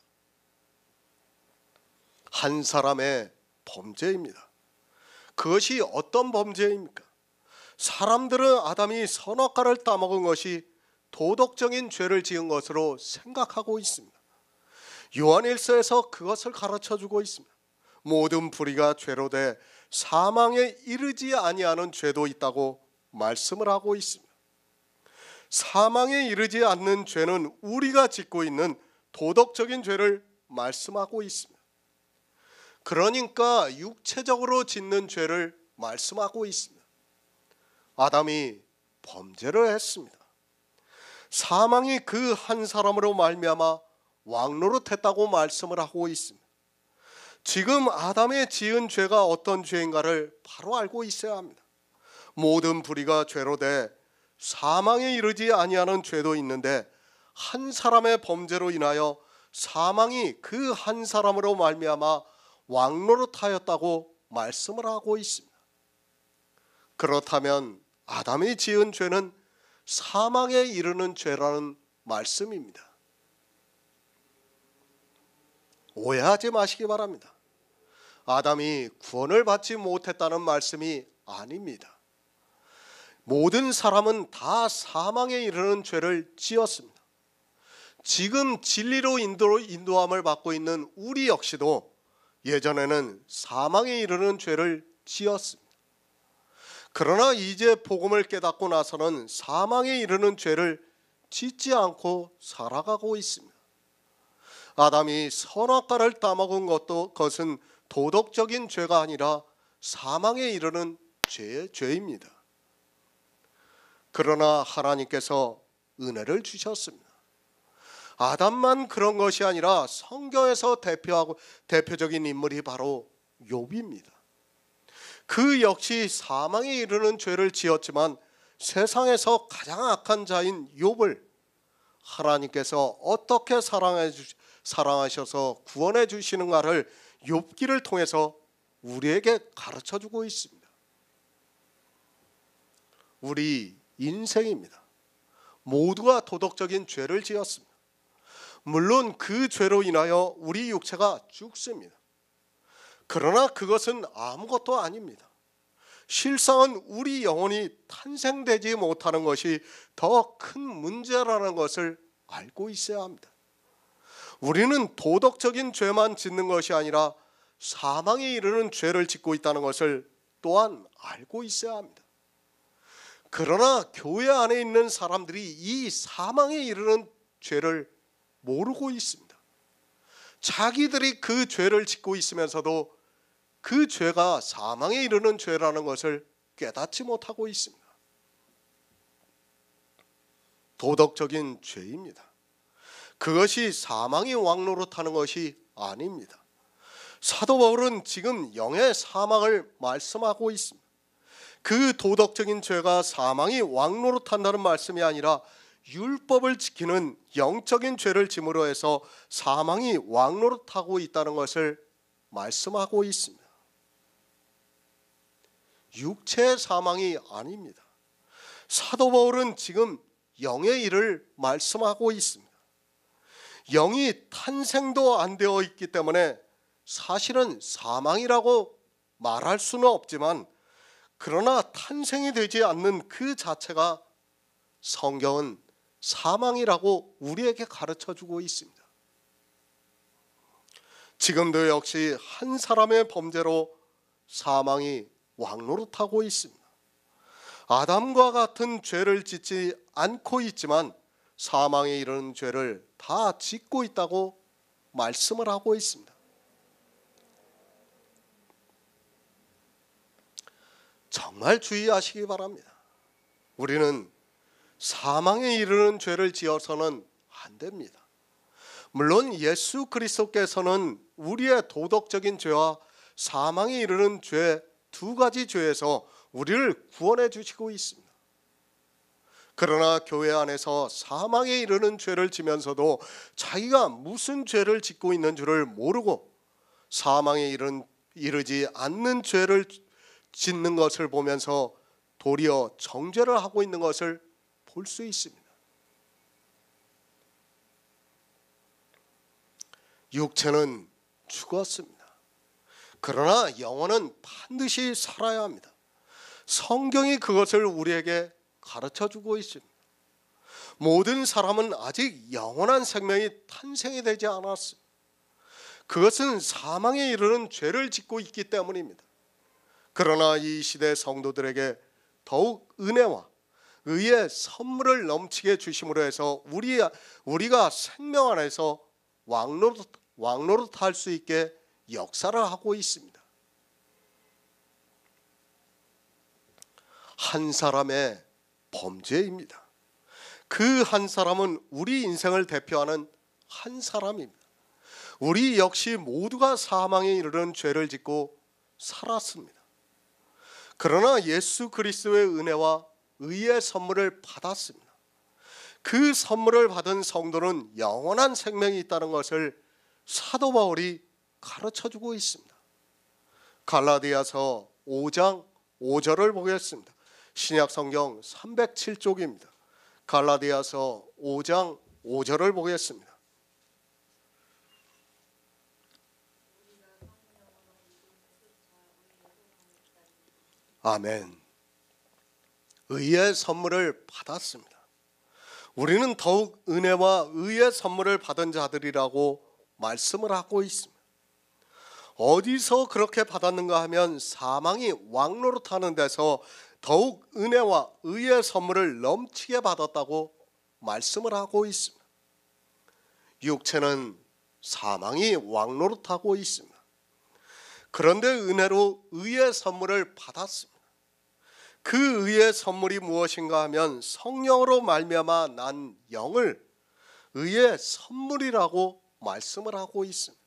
한 사람의 범죄입니다. 그것이 어떤 범죄입니까? 사람들은 아담이 선악과를 따먹은 것이 도덕적인 죄를 지은 것으로 생각하고 있습니다. 요한일서에서 그것을 가르쳐주고 있습니다. 모든 불의가 죄로 돼 사망에 이르지 아니하는 죄도 있다고 말씀을 하고 있습니다. 사망에 이르지 않는 죄는 우리가 짓고 있는 도덕적인 죄를 말씀하고 있습니다. 그러니까 육체적으로 짓는 죄를 말씀하고 있습니다. 아담이 범죄를 했습니다. 사망이 그 한 사람으로 말미암아 왕노릇했다고 말씀을 하고 있습니다. 지금 아담의 지은 죄가 어떤 죄인가를 바로 알고 있어야 합니다. 모든 불의가 죄로 돼 사망에 이르지 아니하는 죄도 있는데 한 사람의 범죄로 인하여 사망이 그 한 사람으로 말미암아 왕노릇하였다고 말씀을 하고 있습니다. 그렇다면 아담이 지은 죄는 사망에 이르는 죄라는 말씀입니다. 오해하지 마시기 바랍니다. 아담이 구원을 받지 못했다는 말씀이 아닙니다. 모든 사람은 다 사망에 이르는 죄를 지었습니다. 지금 진리로 인도함을 받고 있는 우리 역시도 예전에는 사망에 이르는 죄를 지었습니다. 그러나 이제 복음을 깨닫고 나서는 사망에 이르는 죄를 짓지 않고 살아가고 있습니다. 아담이 선악과를 따먹은 것은 도덕적인 죄가 아니라 사망에 이르는 죄입니다. 그러나 하나님께서 은혜를 주셨습니다. 아담만 그런 것이 아니라 성경에서 대표적인 인물이 바로 욥입니다. 그 역시 사망에 이르는 죄를 지었지만 세상에서 가장 악한 자인 욥을 하나님께서 어떻게 사랑하셔서 구원해 주시는가를 욥기를 통해서 우리에게 가르쳐주고 있습니다. 우리 인생입니다. 모두가 도덕적인 죄를 지었습니다. 물론 그 죄로 인하여 우리 육체가 죽습니다. 그러나 그것은 아무것도 아닙니다. 실상은 우리 영혼이 탄생되지 못하는 것이 더 큰 문제라는 것을 알고 있어야 합니다. 우리는 도덕적인 죄만 짓는 것이 아니라 사망에 이르는 죄를 짓고 있다는 것을 또한 알고 있어야 합니다. 그러나 교회 안에 있는 사람들이 이 사망에 이르는 죄를 모르고 있습니다. 자기들이 그 죄를 짓고 있으면서도 그 죄가 사망에 이르는 죄라는 것을 깨닫지 못하고 있습니다. 도덕적인 죄입니다. 그것이 사망이 왕노릇하는 것이 아닙니다. 사도 바울은 지금 영의 사망을 말씀하고 있습니다. 그 도덕적인 죄가 사망이 왕노릇한다는 말씀이 아니라 율법을 지키는 영적인 죄를 짐으로 해서 사망이 왕노릇하고 있다는 것을 말씀하고 있습니다. 육체의 사망이 아닙니다. 사도 바울은 지금 영의 일을 말씀하고 있습니다. 영이 탄생도 안 되어 있기 때문에 사실은 사망이라고 말할 수는 없지만 그러나 탄생이 되지 않는 그 자체가 성경은 사망이라고 우리에게 가르쳐주고 있습니다. 지금도 역시 한 사람의 범죄로 사망이 왕노릇하고 있습니다. 아담과 같은 죄를 짓지 않고 있지만 사망에 이르는 죄를 다 짓고 있다고 말씀을 하고 있습니다. 정말 주의하시기 바랍니다. 우리는 사망에 이르는 죄를 지어서는 안 됩니다. 물론 예수 그리스도께서는 우리의 도덕적인 죄와 사망에 이르는 죄 두 가지 죄에서 우리를 구원해 주시고 있습니다. 그러나 교회 안에서 사망에 이르는 죄를 지면서도 자기가 무슨 죄를 짓고 있는 줄을 모르고 사망에 이르지 않는 죄를 짓는 것을 보면서 도리어 정죄를 하고 있는 것을 볼 수 있습니다. 육체는 죽었습니다. 그러나 영혼은 반드시 살아야 합니다. 성경이 그것을 우리에게 가르쳐주고 있습니다. 모든 사람은 아직 영원한 생명이 탄생이 되지 않았습니다. 그것은 사망에 이르는 죄를 짓고 있기 때문입니다. 그러나 이 시대 성도들에게 더욱 은혜와 의의 선물을 넘치게 주심으로 해서 우리가 생명 안에서 왕노릇할 수 있게 역사를 하고 있습니다. 한 사람의 범죄입니다. 그 한 사람은 우리 인생을 대표하는 한 사람입니다. 우리 역시 모두가 사망에 이르는 죄를 짓고 살았습니다. 그러나 예수 그리스도의 은혜와 의의 선물을 받았습니다. 그 선물을 받은 성도는 영원한 생명이 있다는 것을 사도 바울이 가르쳐주고 있습니다. 갈라디아서 5장 5절을 보겠습니다. 신약 성경 307쪽입니다. 갈라디아서 5장 5절을 보겠습니다. 아멘. 의의 선물을 받았습니다. 우리는 더욱 은혜와 의의 선물을 받은 자들이라고 말씀을 하고 있습니다. 어디서 그렇게 받았는가 하면 사망이 왕노릇하는 데서 더욱 은혜와 의의 선물을 넘치게 받았다고 말씀을 하고 있습니다. 육체는 사망이 왕노릇하고 있습니다. 그런데 은혜로 의의 선물을 받았습니다. 그 의의 선물이 무엇인가 하면 성령으로 말미암아 난 영을 의의 선물이라고 말씀을 하고 있습니다.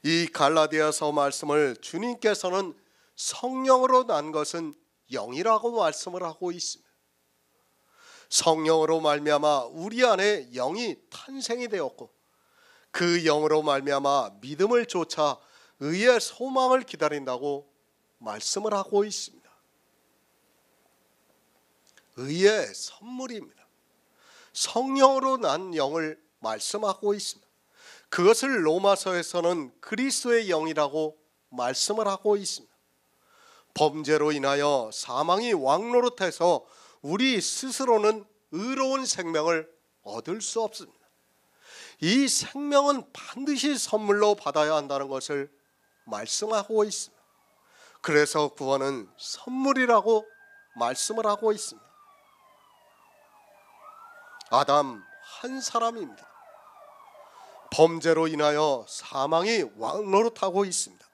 이 갈라디아서 말씀을 주님께서는 성령으로 난 것은 영이라고 말씀을 하고 있습니다. 성령으로 말미암아 우리 안에 영이 탄생이 되었고 그 영으로 말미암아 믿음을 쫓아 의의 소망을 기다린다고 말씀을 하고 있습니다. 의의 선물입니다. 성령으로 난 영을 말씀하고 있습니다. 그것을 로마서에서는 그리스도의 영이라고 말씀을 하고 있습니다. 범죄로 인하여 사망이 왕노릇해서 우리 스스로는 의로운 생명을 얻을 수 없습니다. 이 생명은 반드시 선물로 받아야 한다는 것을 말씀하고 있습니다. 그래서 구원은 선물이라고 말씀을 하고 있습니다. 아담 한 사람입니다. 범죄로 인하여 사망이 왕노릇하고 있습니다.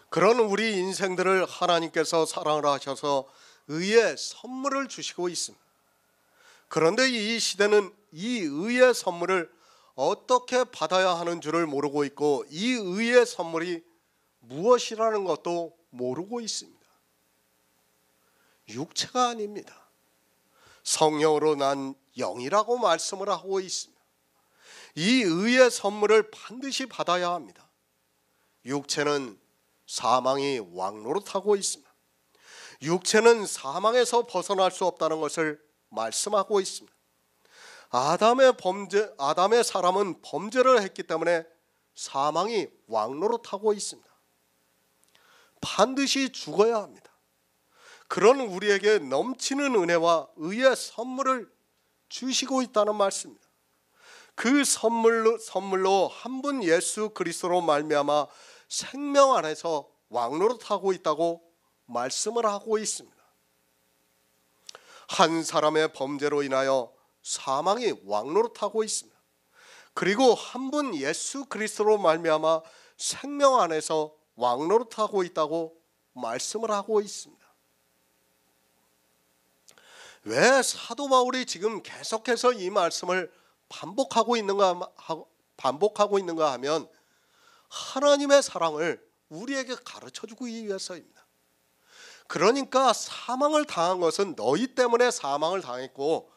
그런 우리 인생들을 하나님께서 사랑을 하셔서 의의 선물을 주시고 있습니다. 그런데 이 시대는 이 의의 선물을 어떻게 받아야 하는 줄을 모르고 있고 이 의의 선물이 무엇이라는 것도 모르고 있습니다. 육체가 아닙니다. 성령으로 난 영이라고 말씀을 하고 있습니다. 이 의의 선물을 반드시 받아야 합니다. 육체는 사망이 왕노릇하고 있습니다. 육체는 사망에서 벗어날 수 없다는 것을 말씀하고 있습니다. 아담의 사람은 범죄를 했기 때문에 사망이 왕노릇하고 있습니다. 반드시 죽어야 합니다. 그런 우리에게 넘치는 은혜와 의의 선물을 주시고 있다는 말씀입니다. 그 선물로 한 분 예수 그리스도로 말미암아 생명 안에서 왕노릇하고 있다고 말씀을 하고 있습니다. 한 사람의 범죄로 인하여 사망이 왕노릇하고 있습니다. 그리고 한 분 예수 그리스도로 말미암아 생명 안에서 왕노릇하고 있다고 말씀을 하고 있습니다. 왜 사도 바울이 지금 계속해서 이 말씀을 반복하고 있는가 하면 하나님의 사랑을 우리에게 가르쳐주기 위해서입니다. 그러니까 사망을 당한 것은 너희 때문에 사망을 당했고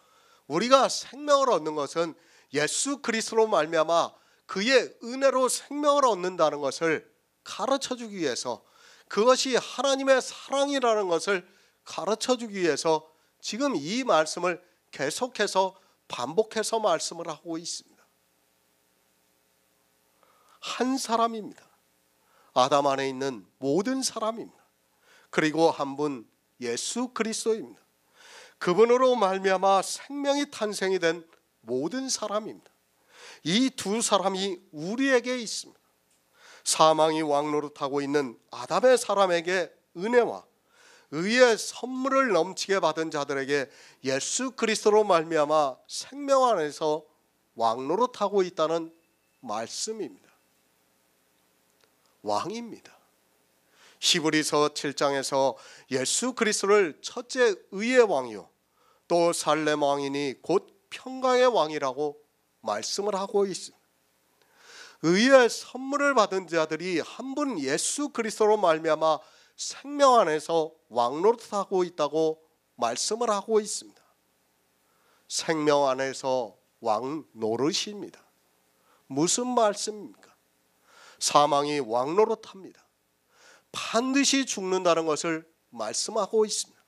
우리가 생명을 얻는 것은 예수 그리스도로 말미암아 그의 은혜로 생명을 얻는다는 것을 가르쳐주기 위해서, 그것이 하나님의 사랑이라는 것을 가르쳐주기 위해서 지금 이 말씀을 계속해서 반복해서 말씀을 하고 있습니다. 한 사람입니다. 아담 안에 있는 모든 사람입니다. 그리고 한 분 예수 그리스도입니다. 그분으로 말미암아 생명이 탄생이 된 모든 사람입니다. 이 두 사람이 우리에게 있습니다. 사망이 왕노릇하고 있는 아담의 사람에게 은혜와 의의 선물을 넘치게 받은 자들에게 예수 그리스도로 말미암아 생명 안에서 왕노릇하고 있다는 말씀입니다. 왕입니다. 히브리서 7장에서 예수 그리스도를 첫째 의의 왕이요 또 살렘 왕이니 곧 평강의 왕이라고 말씀을 하고 있습니다. 의의 선물을 받은 자들이 한 분 예수 그리스도로 말미암아 생명 안에서 왕노릇하고 있다고 말씀을 하고 있습니다. 생명 안에서 왕노릇입니다. 무슨 말씀입니까? 사망이 왕노릇합니다. 반드시 죽는다는 것을 말씀하고 있습니다.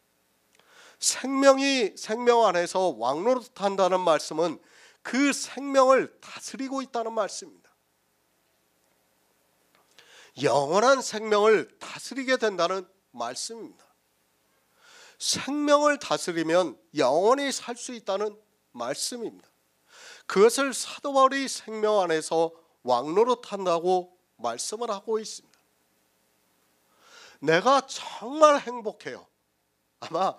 생명 안에서 왕노릇한다는 말씀은 그 생명을 다스리고 있다는 말씀입니다. 영원한 생명을 다스리게 된다는 말씀입니다. 생명을 다스리면 영원히 살 수 있다는 말씀입니다. 그것을 사도 바울이 생명 안에서 왕노릇한다고 말씀을 하고 있습니다. 내가 정말 행복해요. 아마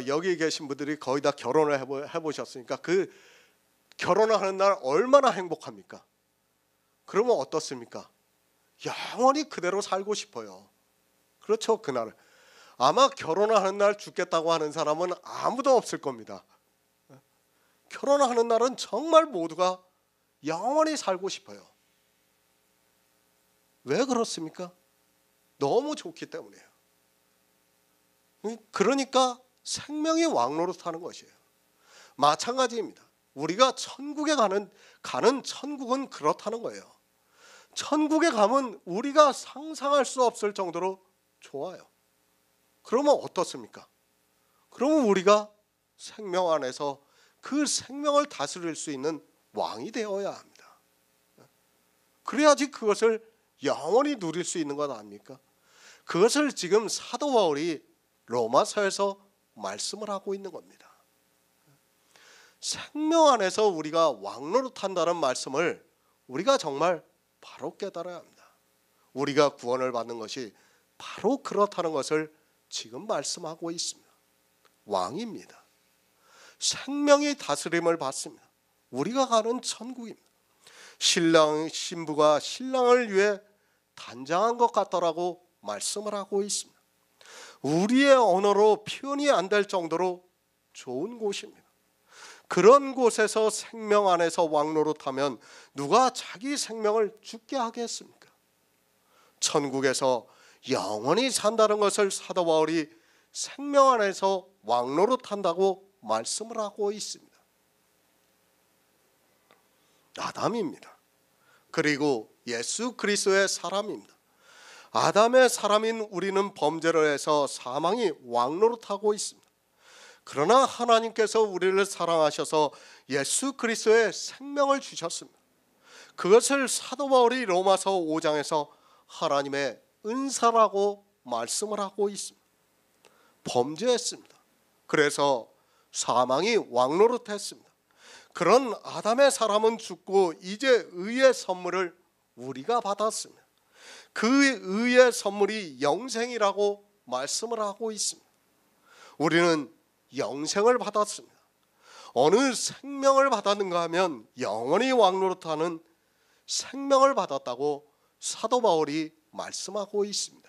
여기 계신 분들이 거의 다 결혼을 해보셨으니까 그 결혼을 하는 날 얼마나 행복합니까? 그러면 어떻습니까? 영원히 그대로 살고 싶어요. 그렇죠, 그날. 아마 결혼을 하는 날 죽겠다고 하는 사람은 아무도 없을 겁니다. 결혼을 하는 날은 정말 모두가 영원히 살고 싶어요. 왜 그렇습니까? 너무 좋기 때문이에요. 그러니까 생명이 왕노릇하는 것이에요. 마찬가지입니다. 우리가 천국에 가는 천국은 그렇다는 거예요. 천국에 가면 우리가 상상할 수 없을 정도로 좋아요. 그러면 어떻습니까? 그러면 우리가 생명 안에서 그 생명을 다스릴 수 있는 왕이 되어야 합니다. 그래야지 그것을 영원히 누릴 수 있는 것 아닙니까? 그것을 지금 사도 바울이 로마서에서 말씀을 하고 있는 겁니다. 생명 안에서 우리가 왕노릇한다는 말씀을 우리가 정말 바로 깨달아야 합니다. 우리가 구원을 받는 것이 바로 그렇다는 것을 지금 말씀하고 있습니다. 왕입니다. 생명이 다스림을 받습니다. 우리가 가는 천국입니다. 신부가 신랑을 위해 단장한 것 같더라고 말씀을 하고 있습니다. 우리의 언어로 표현이 안 될 정도로 좋은 곳입니다. 그런 곳에서 생명 안에서 왕노릇하면 누가 자기 생명을 죽게 하겠습니까? 천국에서 영원히 산다는 것을 사도 바울이 생명 안에서 왕노릇한다고 말씀을 하고 있습니다. 아담입니다. 그리고 예수 그리스도의 사람입니다. 아담의 사람인 우리는 범죄를 해서 사망이 왕노릇하고 있습니다. 그러나 하나님께서 우리를 사랑하셔서 예수 그리스도의 생명을 주셨습니다. 그것을 사도 바울이 로마서 5장에서 하나님의 은사라고 말씀을 하고 있습니다. 범죄했습니다. 그래서 사망이 왕노릇했습니다. 그런 아담의 사람은 죽고 이제 의의 선물을 우리가 받았습니다. 그 의의 선물이 영생이라고 말씀을 하고 있습니다. 우리는 영생을 받았습니다. 어느 생명을 받았는가 하면 영원히 왕노릇하는 생명을 받았다고 사도 바울이 말씀하고 있습니다.